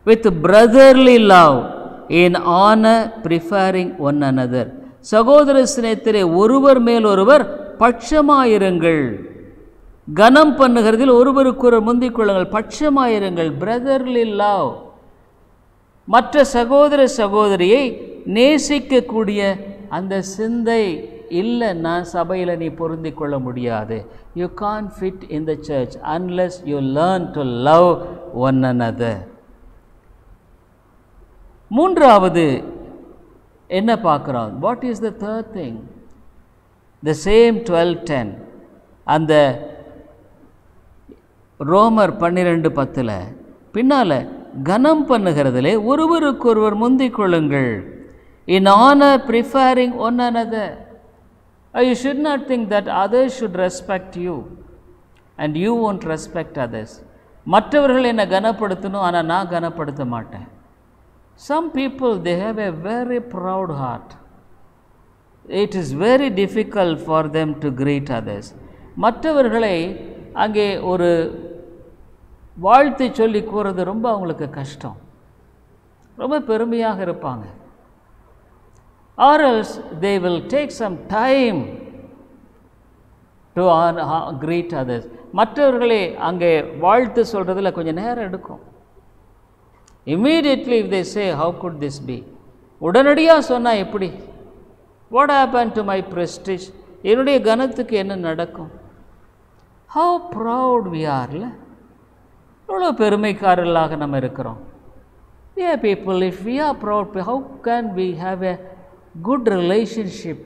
[SPEAKER 1] with brotherly love in honor preferring one another. சகோதர சிநேகத்திலே ஒருவர் மேல் ஒருவர் பட்சமாயிருங்கள், கனம் பண்ணுகிறதில் ஒருவருக்கொருவர் முந்திக் கொள்ளுங்கள், பட்சமாயிருங்கள். brotherly love, மற்ற சகோதர சகோதரியை நேசிக்கக்கூடிய அந்த சிந்தை இல்லைன்னா சபையில் நீ பொருந்தி கொள்ள முடியாது. You can't fit in the church unless you learn to love one another. மூன்றாவது என்ன பார்க்குறோம்? What is the third thing? The same 12:10, அந்த ரோமர் 12:10 பின்னால் கனம் பண்ணுகிறதிலே ஒருவருக்கொருவர் முந்திக் கொள்ளுங்கள். In honor preferring one another. You should not think that others should respect you and you won't respect others. மற்றவர்கள் என்னை கனப்படுத்தணும், ஆனால் நான் கனப்படுத்த மாட்டேன். Some people, they have a very proud heart. It is very difficult for them to greet others. மற்றவர்களை அங்கே ஒரு வாழ்த்து சொல்லி கூறுறது ரொம்ப அவங்களுக்கு கஷ்டம், ரொம்ப பெருமையாக இருப்பாங்க. Or else they will take some time to greet others. மற்றவர்களை அங்கே வாழ்த்து சொல்கிறதுல கொஞ்சம் நேரம் எடுக்கும். Immediately if they say, how could this be? உடனடியாக சொன்னால் எப்படி? What happened to my prestige? என்னுடைய கனத்துக்கு என்ன நடக்கும்? How proud we are. எவ்வளோ பெருமைக்காரர்களாக நம்ம இருக்கிறோம். Yeah, people, if we are proud, how can we have a good relationship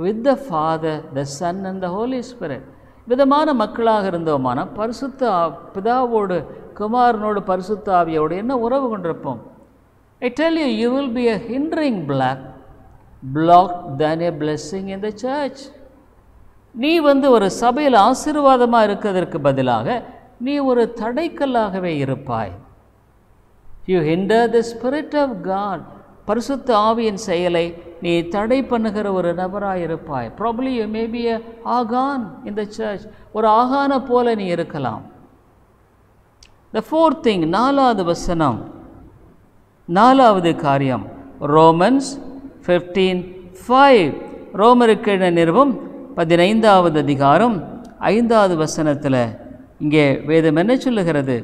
[SPEAKER 1] with the Father, the Son and the Holy Spirit? விதமான மக்களாக இருந்தோமான பரிசுத்த பிதாவோடு குமாரனோடு பரிசுத்த ஆவியோடு என்ன உறவு கொண்டிருப்போம்? I tell you, you will be a hindering block than a blessing in the church. நீ ஒரு சபையில் ஆசீர்வாதமாக இருக்கிறதற்கு பதிலாக நீ ஒரு தடைக்கல்லாகவே இருப்பாய். You hinder the Spirit of God. பரிசுத்த ஆவியின் செயலை நீ தடை பண்ணுகிற ஒரு நபராக இருப்பாய். Probably you may be a ஆகான் in the church. ஒரு ஆகான போல நீ இருக்கலாம். The fourth thing, 4வது வசனம், 4வது காரியம், Romans 15:5, ரோமருக்கு எழுதின நிருபம் 15வது அதிகாரம் 5வது வசனத்தில் இங்கே வேதம் என்ன சொல்லுகிறது?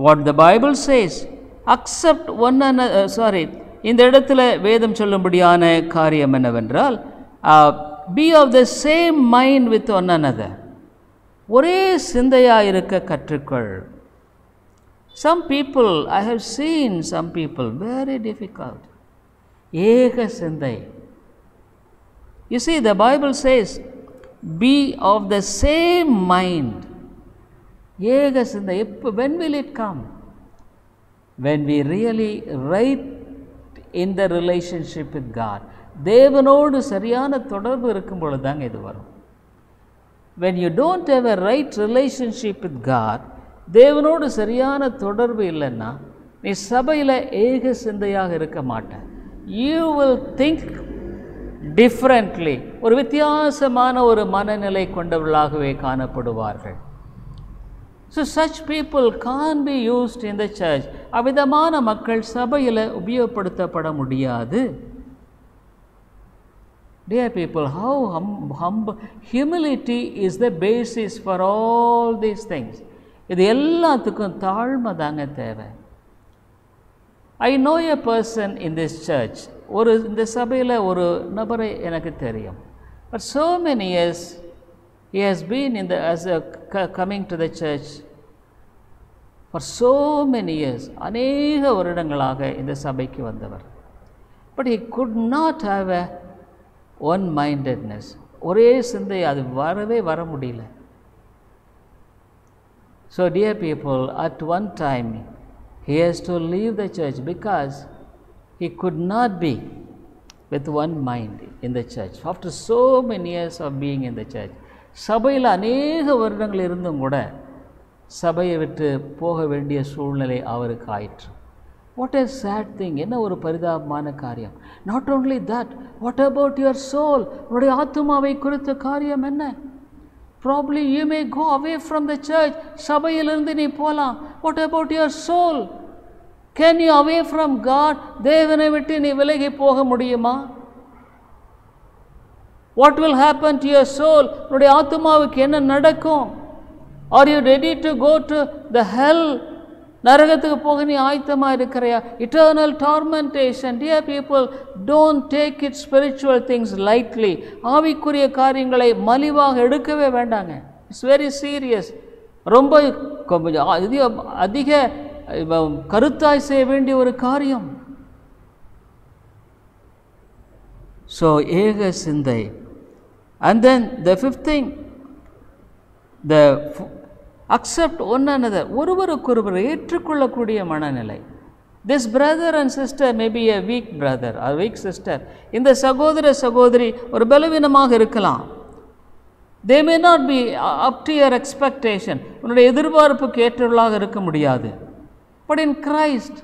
[SPEAKER 1] What the Bible says, accept one another, இந்த இடத்துல வேதம் சொல்லும்படியான காரியம் என்னவென்றால், be of the same mind with one another. ஒரே சிந்தையாக இருக்க கற்றுக்கொள். Some people, I have seen some people very difficult. ஏக சிந்தை. You see, the Bible says, be of the same mind. ஏக சிந்தை. When will it come? When we really right in the relationship with God. தேவனோடு சரியான தொடர்பு இருக்கும் பொழுது தாங்க இது வரும். When you don't have a right relationship with God, தேவனோடு சரியான தொடர்பு இல்லைன்னா நீ சபையில் ஏக சிந்தையாக இருக்க மாட்ட. You will think differently. ஒரு வித்தியாசமான ஒரு மனநிலை கொண்டவர்களாகவே காணப்படுவார்கள். So such people can't be used in the church. அவ்விதமான மக்கள் சபையில் உபயோகப்படுத்தப்பட முடியாது. Dear people, how humble humility is the basis for all these things. இது எல்லாத்துக்கும் தாழ்மை தாங்க தேவை. I know a person in this church. இந்த சபையில் ஒரு நபரை எனக்கு தெரியும். For so many years he has been coming to the church for so many years. அநேக வருடங்களாக இந்த சபைக்கு வந்தவர். But he could not have a one-mindedness. ஒரே சிந்தை அது வர முடியல. So dear people, at one time he has to leave the church because he could not be with one mind in the church. After so many years of being in the church, சபையில் அநேக வருடங்கள் இருந்தும் கூட சபையை விட்டு போக வேண்டிய சூழ்நிலை அவருக்கு ஆயிற்று. What a sad thing. என்ன ஒரு பரிதாபமான காரியம். Not only that, what about your soul? உன்னுடைய ஆத்துமாவை குறித்த காரியம் என்ன? Probably you may go away from the church. சபையிலிருந்து நீ போலாம். What about your soul? Can you away from God? தேவனை விட்டு நீ விலகி போக முடியுமா? What will happen to your soul? உன்னுடைய ஆத்துமாவுக்கு என்ன நடக்கும்? Are you ready to go to the hell? நரகத்துக்கு போக நீ ஆயத்தமாக இருக்கிறையா? Eternal tormentation. Dear people, don't take it spiritual things lightly. ஆவிக்குரிய காரியங்களை மலிவாக எடுக்கவே வேண்டாங்க. It's very serious. ரொம்ப அதிக கருத்தாய் செய்ய வேண்டிய ஒரு காரியம். So ஏக சிந்தை. And then the fifth thing, the accept one another. ஒருவருக்கொருவர் ஏற்றுக்கொள்ளக்கூடிய மனநிலை. This brother and sister may be a weak brother or weak sister. இந்த சகோதர சகோதரி ஒரு பலவீனமாக இருக்கலாம். They may not be up to your expectation. உன்னுடைய எதிர்பார்ப்புக்கு ஏற்றவர்களாக இருக்க முடியாது. But in Christ,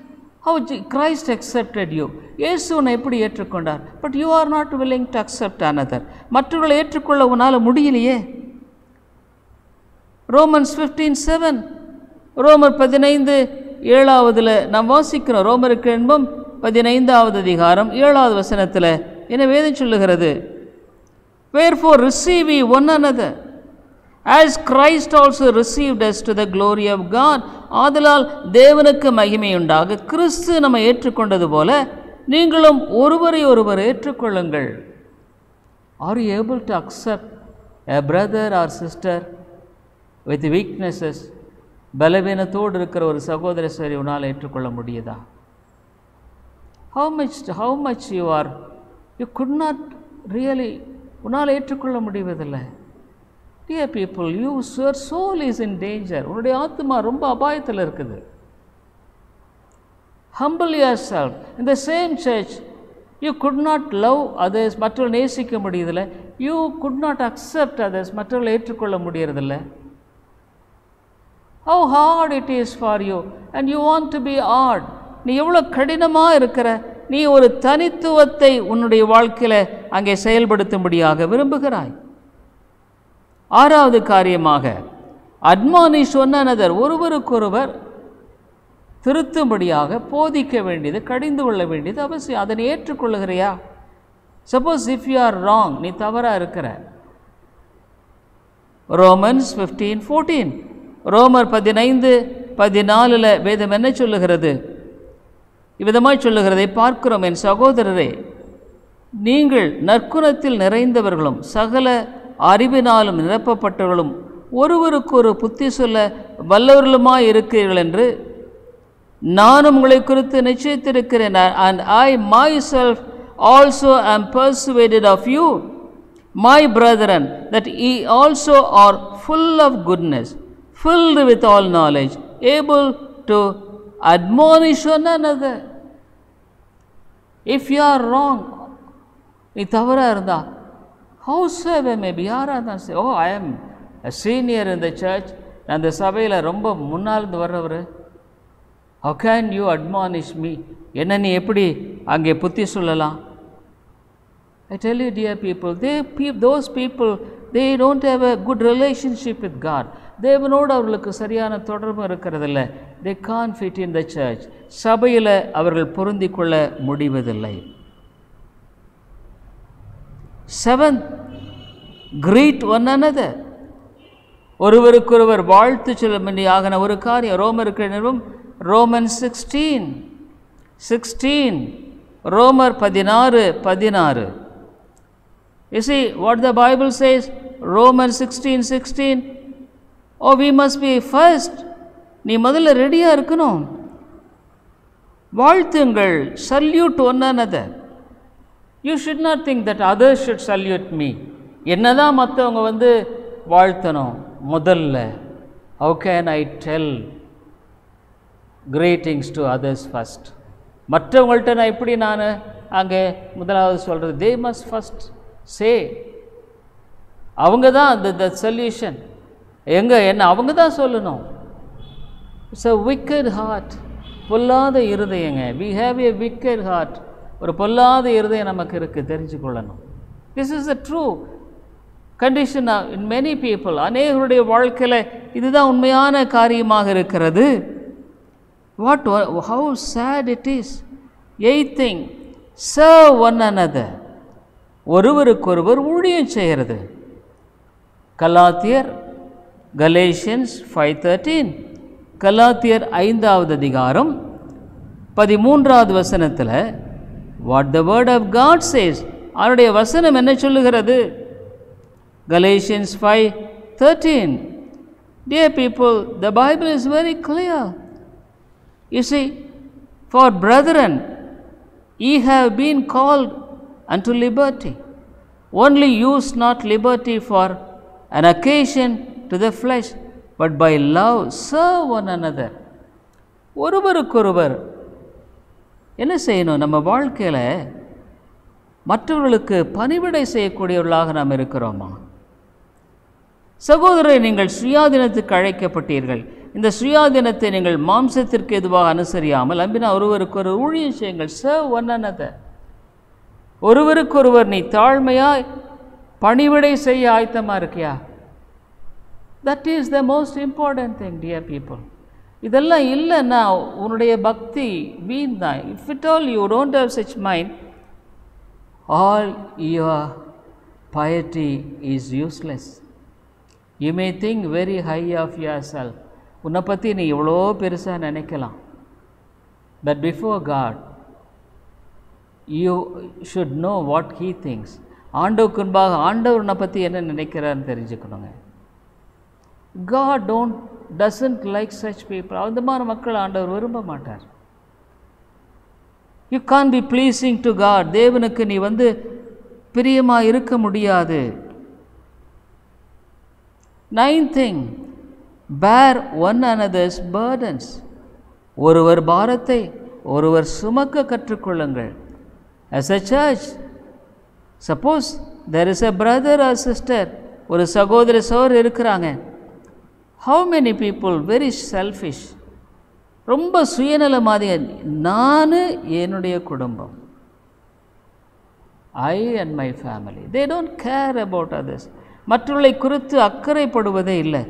[SPEAKER 1] how Christ accepted you. இயேசு உன்னை எப்படி ஏற்றுக்கொண்டார்? But you are not willing to accept another. மற்றவர்களை ஏற்றுக்கொள்ள உன்னால் முடியலையே. Romans 15:7. ரோமர் 15:7 நாம் வாசிக்கிறோம். ரோமருக்கு என்பம் 15வது அதிகாரம் 7வது வசனத்தில் என்ன வேதம் சொல்லுகிறது? Wherefore receive ye one another, as Christ also received us to the glory of God. ஆதலால் தேவனுக்கு மகிமை உண்டாக கிறிஸ்து நம்மை ஏற்றுக்கொண்டது போல நீங்களும் ஒருவரை ஒருவர் ஏற்றுக்கொள்ளுங்கள். Are you able to accept a brother or sister with weaknesses? பலவீனத்தோடு இருக்கிற ஒரு சகோதர சரி உன்னால் ஏற்றுக்கொள்ள முடியுதா? How much you could not really உன்னால் ஏற்றுக்கொள்ள முடிவதில்லை. Dear people, your soul is in danger. உன்னுடைய ஆத்மா ரொம்ப அபாயத்தில் இருக்குது. Humble yourself. In the same church, you could not love others. மற்றவர்கள் நேசிக்க முடியதில்லை. You could not accept others. மற்றவர்களை ஏற்றுக்கொள்ள முடியறதில்லை. How hard it is for you, and you want to be hard. நீ எவ்வளோ கடினமாக இருக்கிற. நீ ஒரு தனித்துவத்தை உன்னுடைய வாழ்க்கையில் அங்கே செயல்படுத்தும்படியாக விரும்புகிறாய். 6வது காரியமாக admonish one another. ஒருவருக்கொருவர் திருத்தும்படியாக போதிக்க வேண்டியது, கடிந்து கொள்ள வேண்டியது அவசியம். அதனை ஏற்றுக்கொள்ளுகிறையா? Suppose if you are wrong, நீ தவறா இருக்கிற. Romans 15:14, ரோமர் 15:14 வேதம் என்ன சொல்லுகிறது? இவ்விதமாய் சொல்லுகிறதை பார்க்கிறோம். என் சகோதரரே, நீங்கள் நற்குணத்தில் நிறைந்தவர்களும் சகல அறிவினாலும் நிரப்பப்பட்டவர்களும் ஒருவருக்கு ஒரு புத்தி சொல்ல வல்லவர்களுமாய் இருக்கிறீர்கள் என்று நான் உங்களை குறித்து நிச்சயித்திருக்கிறேன். And I myself also am persuaded of you, my brethren, that ye also are full of goodness, filled with all knowledge, able to admonish one another. If you are wrong, நீ தவறா இருந்தா, howsoever may be, யாரா தான் say, oh, I am a senior in the church, நான் அந்த சபையில் ரொம்ப முன்னால்ந்து வர்றவர், how can you admonish me? என்ன நீ எப்படி அங்கே புத்தி சொல்லலாம்? I tell you, dear people, those people, they don't have a good relationship with God. தேவனோடு அவர்களுக்கு சரியான தொடர்பு இருக்கிறதில்ல. They can't fit in the church. சபையில் அவர்கள் பொருந்தி கொள்ள முடிவதில்லை. 7, greet one another. ஒருவருக்கொருவர் வாழ்த்து சொல்லும்படியாகின ஒரு காரியம். ரோமருக்கு நிறுவம் Romans 16, ரோமர் 16. You see what the Bible says, Romans 16, oh, we must be first. நீ முதல்ல ரெடியா இருக்கணும். வாழ்த்துங்கள், salute one another. You should not think that others should salute me. என்னதான் மற்றவங்க வாழ்த்தணும் முதல்ல. How can I tell greetings to others first? மற்றவங்கள்ட்ட நான் எப்படி நான் அங்கே முதலாவது சொல்கிறது? they must first say. அவங்க தான் the solution. என்ன அவங்க தான் சொல்லணும். It's a wicked heart. பொல்லாத இருதயங்க. we have a wicked heart. ஒரு பொல்லாத இருதயம் நமக்கு இருக்குது, தெரிஞ்சுக்கொள்ளணும். this is the true condition in many people. அநேகருடைய வாழ்க்கையில் இதுதான் உண்மையான காரியமாக இருக்கிறது. how sad it is. 8th thing, serve one another. ஒருவருக்கொருவர் ஊழியம் செய்கிறது. கலாத்தியர் Galatians 5:13, கலாத்தியர் 5வது அதிகாரம் 13வது வசனத்தில் what the word of God says, அவருடைய வசனம் என்ன சொல்லுகிறது? Galatians 5:13. Dear people, the Bible is very clear. You see, for brethren, ye have been called unto liberty. Only use not liberty for an occasion to the flesh, but by love serve one another. ஒருவருக்கொருவர் என்ன செய்யணும்? நம்ம வாழ்க்கையில் மற்றவர்களுக்கு பணிவிடை செய்யக்கூடியவர்களாக நாம் இருக்கிறோமா? சகோதரரை, நீங்கள் சுயாதீனத்துக்கு அழைக்கப்பட்டீர்கள். இந்த சுயாதீனத்தை நீங்கள் மாம்சத்திற்கு எதுவாக அனுசரியாமல் அன்பினா ஒருவருக்கு ஒரு ஊழியம் செய்யுங்கள். serve one another. ஒருவருக்கொருவர் நீ தாழ்மையாய் பணிவிடை செய்ய ஆயத்தமாக இருக்கியா? that is the most important thing, dear people. இதெல்லாம் இல்லைன்னா உன்னுடைய பக்தி வீண் தான். if at all you don't have such mind, all your piety is useless. You may think very high of yourself. உன்னை பற்றி நீ எவ்வளோ பெருசாக நினைக்கலாம். but before God you should know what he thinks. ஆண்டவருக்கு முன்பாக ஆண்டவர் உன்னை பற்றி என்ன நினைக்கிறான்னு தெரிஞ்சுக்கணுங்க. God doesn't like such people. அந்த மாதிரி மக்கள் ஆண்டவர் விரும்ப மாட்டார். you can't be pleasing to God. தேவனுக்கு நீ பிரியமாக இருக்க முடியாது. 9th thing, bear one another's burdens. ஒருவர் பாரத்தை ஒருவர் சுமக்க கற்றுக்கொள்ளுங்கள். as a church, suppose there is a brother or sister, ஒரு சகோதர சகோதரி இருக்கிறாங்க. how many people very selfish, ரொம்ப சுயநலமாதிய, நான் என்னுடைய குடும்பம், I and my family, they don't care about others. மற்றவர்களை குறித்து அக்கறைப்படுவதே இல்லை.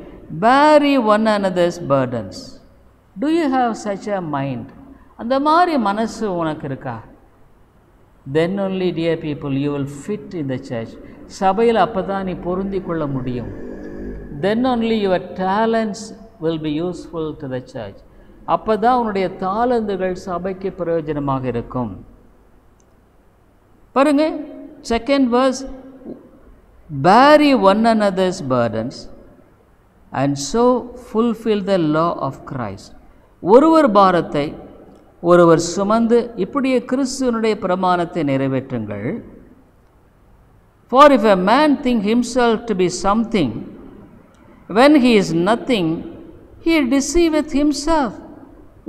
[SPEAKER 1] bear one another's burdens. do you have such a mind? அந்த மாதிரி மனசு உனக்கு இருக்கா? then only, dear people, you will fit in the church. சபையில் அப்போ தான் நீ பொருந்தி கொள்ள முடியும். then only your talents will be useful to the church. அப்போ தான் உன்னுடைய தாளந்துகள் சபைக்கு பிரயோஜனமாக இருக்கும். பாருங்க, second verse, bear ye one another's burdens and so fulfill the law of Christ. ஒருவர் பாரத்தை ஒருவர் சுமந்து இப்படியே கிறிஸ்துவனுடைய பிரமாணத்தை நிறைவேற்றுங்கள். For if a man think himself to be something when he is nothing, he deceiveth himself.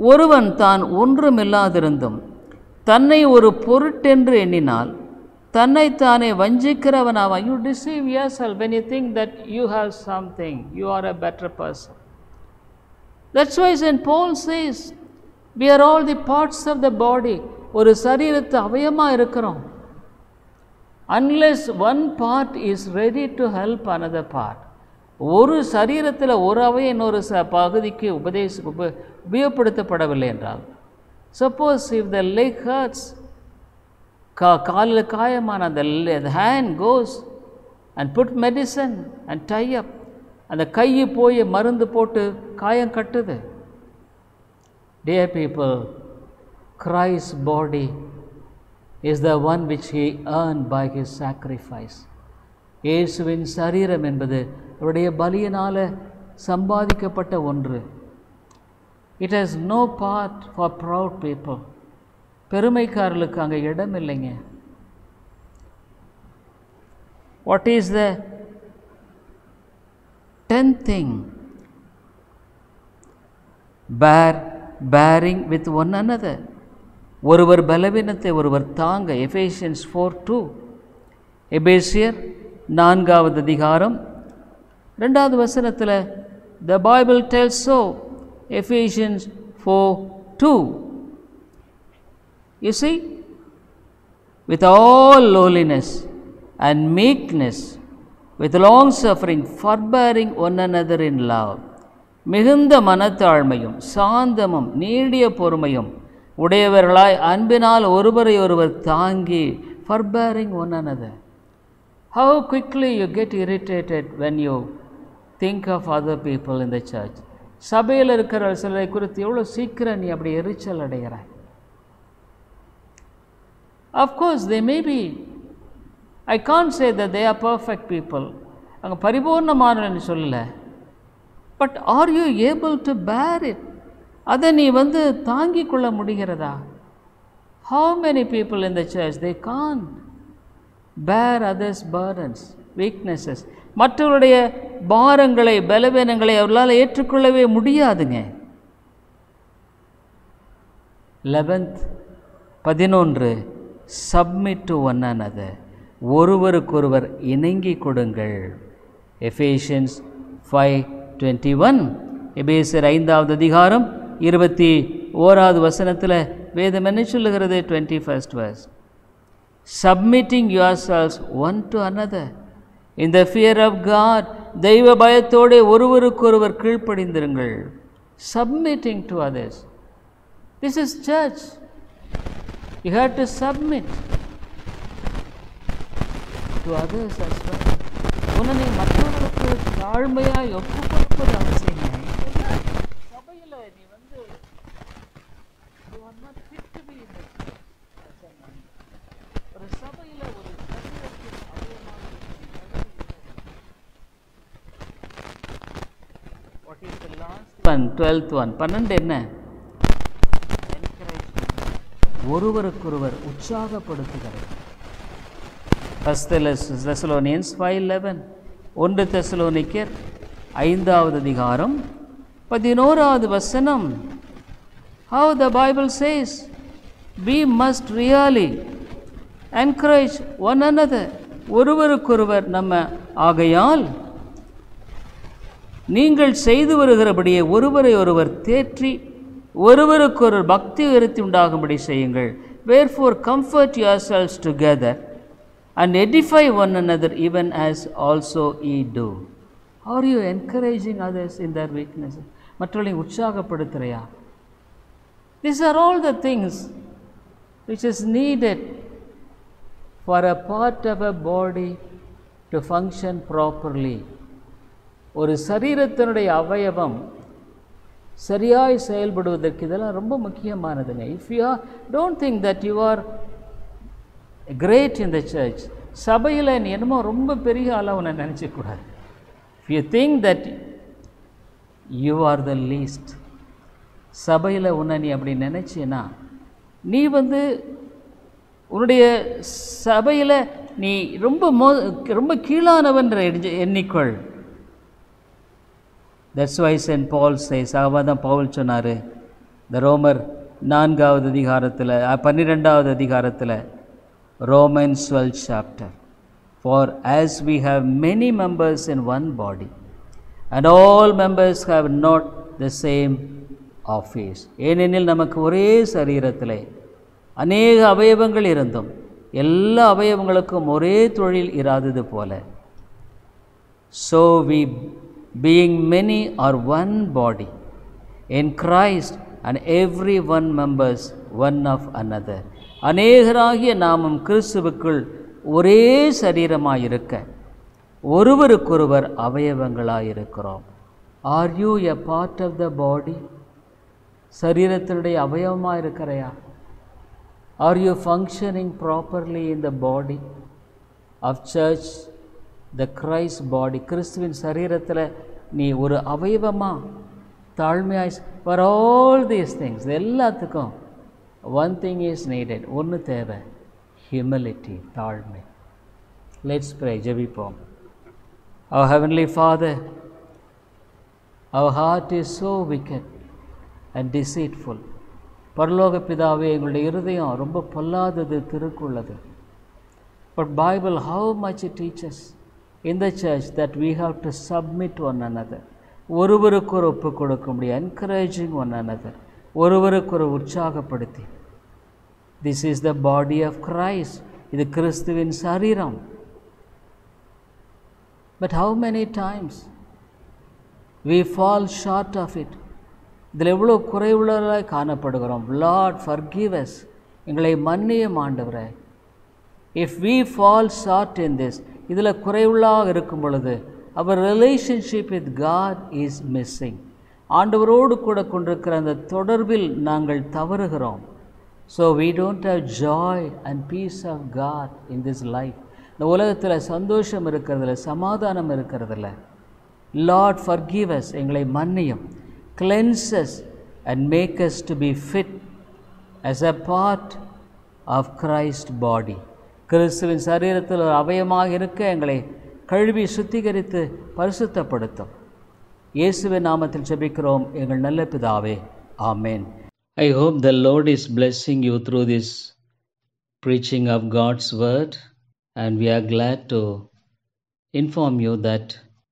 [SPEAKER 1] ஒருவன் தான் ஒன்றுமில்லாதிருந்தும் தன்னை ஒரு பொருட்டென்று எண்ணினால் தன்னைத்தானே வஞ்சிக்கிறவனாவான். You deceive yourself when you think that you have something, you are a better person. That's why St. Paul says, we are all the parts of the body. ஒரு சரீரத்து அவயமாக இருக்கிறோம். Unless one part is ready to help another part. ஒரு சரீரத்தில் ஒரு அவயம் இன்னொரு பகுதிக்கு உபயோகப்படுத்தப்படவில்லை என்றால், suppose if the leg hurts, காலில் காயமான the hand goes and put medicine and tie up, அந்த கையை போய் மருந்து போட்டு காயம் கட்டுது. Dear people, Christ's body is the one which he earned by his sacrifice. இயேசுவின் சரீரம் என்பது அவருடைய பலியினால் சம்பாதிக்கப்பட்ட ஒன்று. It has no part for proud people. பெருமைக்காரர்களுக்கு அங்கே இடம் இல்லைங்க. What is the 10th thing? bearing with one another. ஒருவர் பலவீனத்தை ஒருவர் தாங்க. Ephesians 4:2. எபேசியர் 4வது அதிகாரம் 2வது வசனத்தில் the Bible tells so. Ephesians 4:2. You see, with all lowliness and meekness, with long suffering, forbearing one another in love. மிகுந்த மனத்தாழ்மையும் சாந்தமும் நீடிய பொறுமையும் உடையவர்களாய் அன்பினால் ஒருவரை ஒருவர் தாங்கி. forbearing one another. How quickly you get irritated when you think of other people in the church. சபையில் இருக்கிற சிலரை குறித்து எவ்வளோ சீக்கிரம் நீ அப்படி எரிச்சல் அடைகிறாய். Of course they may be, I can't say that they are perfect people. அங்கே பரிபூர்ணமானன்னு சொல்லலை. But are you able to bear it? அதை நீ தாங்கிக் கொள்ள முடிகிறதா? How many people in the church, they can't bear others' burdens, weaknesses. மற்றவருடைய பாரங்களை பலவீனங்களை அவர்களால் ஏற்றுக்கொள்ளவே முடியாதுங்க. 11 submit to one another. ஒருவருக்கொருவர் இணங்கி கொடுங்கள். Ephesians 5:21. எபேசியர் 5வது அதிகாரம் 21வது வசனத்தில் வேதம் என்ன சொல்லுகிறது? 21st verse. Submitting yourselves one to another in the fear of God. தெய்வ பயத்தோடு ஒருவருக்கொருவர் கீழ்ப்படிந்திருங்கள். Submitting to others. This is church. You have to submit to others as well. உன்னை மற்றவர்களுக்கு தாழ்மையாய் ஒப்பு கொடுப்பது அவசியம். சபையில் நீ you are not fit to be in this. ஒரு சபையில் ஒரு சரீரத்தின் அவயமாக What is the last one? 12th one. 12 என்ன? ஒருவருக்கொருவர் உற்சாகப்படுத்துகிறது. First Thessalonians 5:11. 1 தெசலோனிக்கர் 5வது அதிகாரம் 11வது வசனம். How the Bible says, we must really encourage one another. ஒருவருக்கொருவர் நம்ம ஆகையால் நீங்கள் செய்து வருகிறபடியே ஒருவரை ஒருவர் தேற்றி ஒருவருக்கொருவர் பக்தி விருத்தி உண்டாகும்படி செய்யுங்கள். Wherefore comfort yourselves together and edify one another, even as also ye do. Are you encouraging others in their weaknesses? மற்றவர்களை உற்சாகப்படுத்துறையா? These are all the things which is needed For a part of a body to function properly, ஒரு சரீரத்தினுடைய அவயவம் சரியாய் செயல்படுவதற்கு இதெல்லாம் ரொம்ப முக்கியமானதுங்க. If you don't think that you are great in the church, சபையில் நீ என்னமோ ரொம்ப பெரிய ஆளாக உன்னை நினச்சிக்கூடாது. If you think that you are the least, சபையில் உன்னை நீ அப்படி நினச்சின்னா நீ உன்னுடைய சபையில் நீ ரொம்ப கீழானவன்ற எண்ணிக்கொள். That's why saint Paul says, தான் பவுல் சொன்னார் இந்த ரோமர் 4வது அதிகாரத்தில் 12வது அதிகாரத்தில், Romans 12th chapter, for as we have many members in one body and all members have not the same office. ஏனெனில் நமக்கு ஒரே சரீரத்தில் அநேக அவயவங்கள் இருந்தும் எல்லா அவயவங்களுக்கும் ஒரே தொழில் இராதது போல, so we being many are one body in Christ and every one members one of another. அநேகராகிய நாமும் கிறிஸ்துவுக்குள் ஒரே சரீரமாயிருக்க ஒருவருக்கொருவர் அவயவங்களாயிருக்கிறோம். Are you a part of the body? சரீரத்தினுடைய அவயவமாக இருக்கிறையா? Are you functioning properly in the body of church, the Christ body? கிறிஸ்துவின் சரீரத்தில் நீ ஒரு அவயவமாக தாழ்மையாய் ஃபார் ஆல் தீஸ் திங்ஸ், எல்லாத்துக்கும் ஒன் திங் இஸ் நீடட், ஒன்று தேவை, ஹியூமிலிட்டி, தாழ்மை. லெட்ஸ் ப்ரே, ஜெபிப்போம். Our heavenly father, our heart is so wicked and deceitful. பரலோக பிதாவே, எங்களுடைய இருதயம் ரொம்ப பொல்லாதது, திருக்குள்ளது. But Bible, how much it teaches in the church that we have to submit one another. ஒருவருக்கு ஒரு ஒப்பு கொடுக்க முடியும், encouraging one another, ஒருவருக்கு ஒரு உற்சாகப்படுத்தி. This is the body of Christ. இது கிறிஸ்துவின் சரீரம். But how many times we fall short of it? இதில் எவ்வளோ குறைவுள்ளவர்களாய் காணப்படுகிறோம். Lord, forgive us. எங்களை மன்னியும் ஆண்டவரே. If we fall short in this, இதில் குறைவுள்ளாக இருக்கும் பொழுது our relationship with God is missing. ஆண்டவரோடு கூட கொண்டிருக்கிற அந்த தொடர்பில் நாங்கள் தவறுகிறோம். So we don't have joy and peace of God in this life. இந்த உலகத்தில் சந்தோஷம் இருக்கிறதில்ல, சமாதானம் இருக்கிறதில்ல. Lord, forgive us. எங்களை மன்னியும். Cleanse us and make us to be fit as a part of Christ's body. கிறிஸ்துவின் சரீரத்தில் ஒரு அவயமாக இருக்க எங்களை கழுவி சுத்திகரித்து பரிசுத்தப்படுத்தும். இயேசுவின் நாமத்தில் ஜெபிக்கிறோம் எங்கள் நல்ல பிதாவே, ஆமென். I hope the Lord is blessing you through this preaching of God's word, and we are glad to inform you that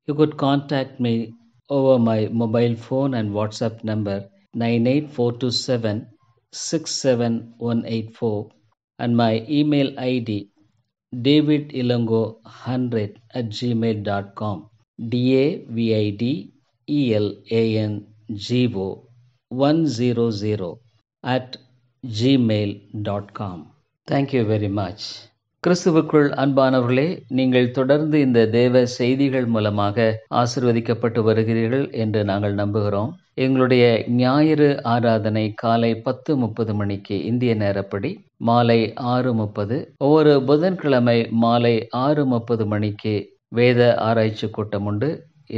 [SPEAKER 1] you could contact me over my mobile phone and WhatsApp number 98427-67184 and my email ID davidilongo100@gmail.com, davidilongo100@gmail.com. Thank you very much. கிறிஸ்துவுக்குள் அன்பானவர்களே, நீங்கள் தொடர்ந்து இந்த தேவ செய்திகள் மூலமாக ஆசீர்வதிக்கப்பட்டு வருகிறீர்கள் என்று நாங்கள் நம்புகிறோம். எங்களுடைய ஞாயிறு ஆராதனை காலை 10:30 மணிக்கு இந்திய நேரப்படி, மாலை 6:30, ஒவ்வொரு புதன்கிழமை மாலை 6:30 மணிக்கு வேத ஆராய்ச்சி கூட்டம் உண்டு.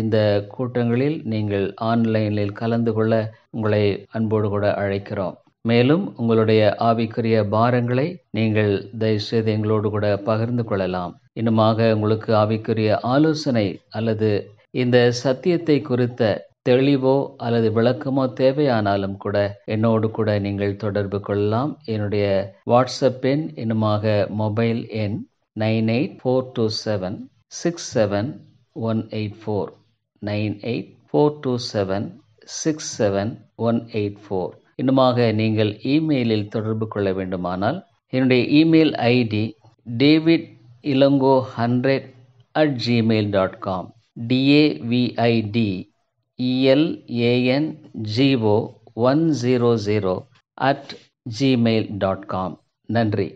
[SPEAKER 1] இந்த கூட்டங்களில் நீங்கள் ஆன்லைனில் கலந்து கொள்ள உங்களை அன்போடு கூட அழைக்கிறோம். மேலும் உங்களுடைய ஆவிக்குரிய பாரங்களை நீங்கள் தயவுசெய்து எங்களோடு கூட பகிர்ந்து கொள்ளலாம். இன்னுமாக உங்களுக்கு ஆவிக்குரிய ஆலோசனை அல்லது இந்த சத்தியத்தை குறித்த தெளிவோ அல்லது விளக்கமோ தேவையானாலும் கூட என்னோடு கூட நீங்கள் தொடர்பு கொள்ளலாம். என்னுடைய வாட்ஸ்அப் எண், இன்னுமாக மொபைல் எண் 9842767184 9842767184. இன்னுமாக நீங்கள் இமெயிலில் தொடர்பு கொள்ள வேண்டுமானால் என்னுடைய இமெயில் ஐடி davidilongo100@gmail.com, davidElango100@gmail.com. நன்றி.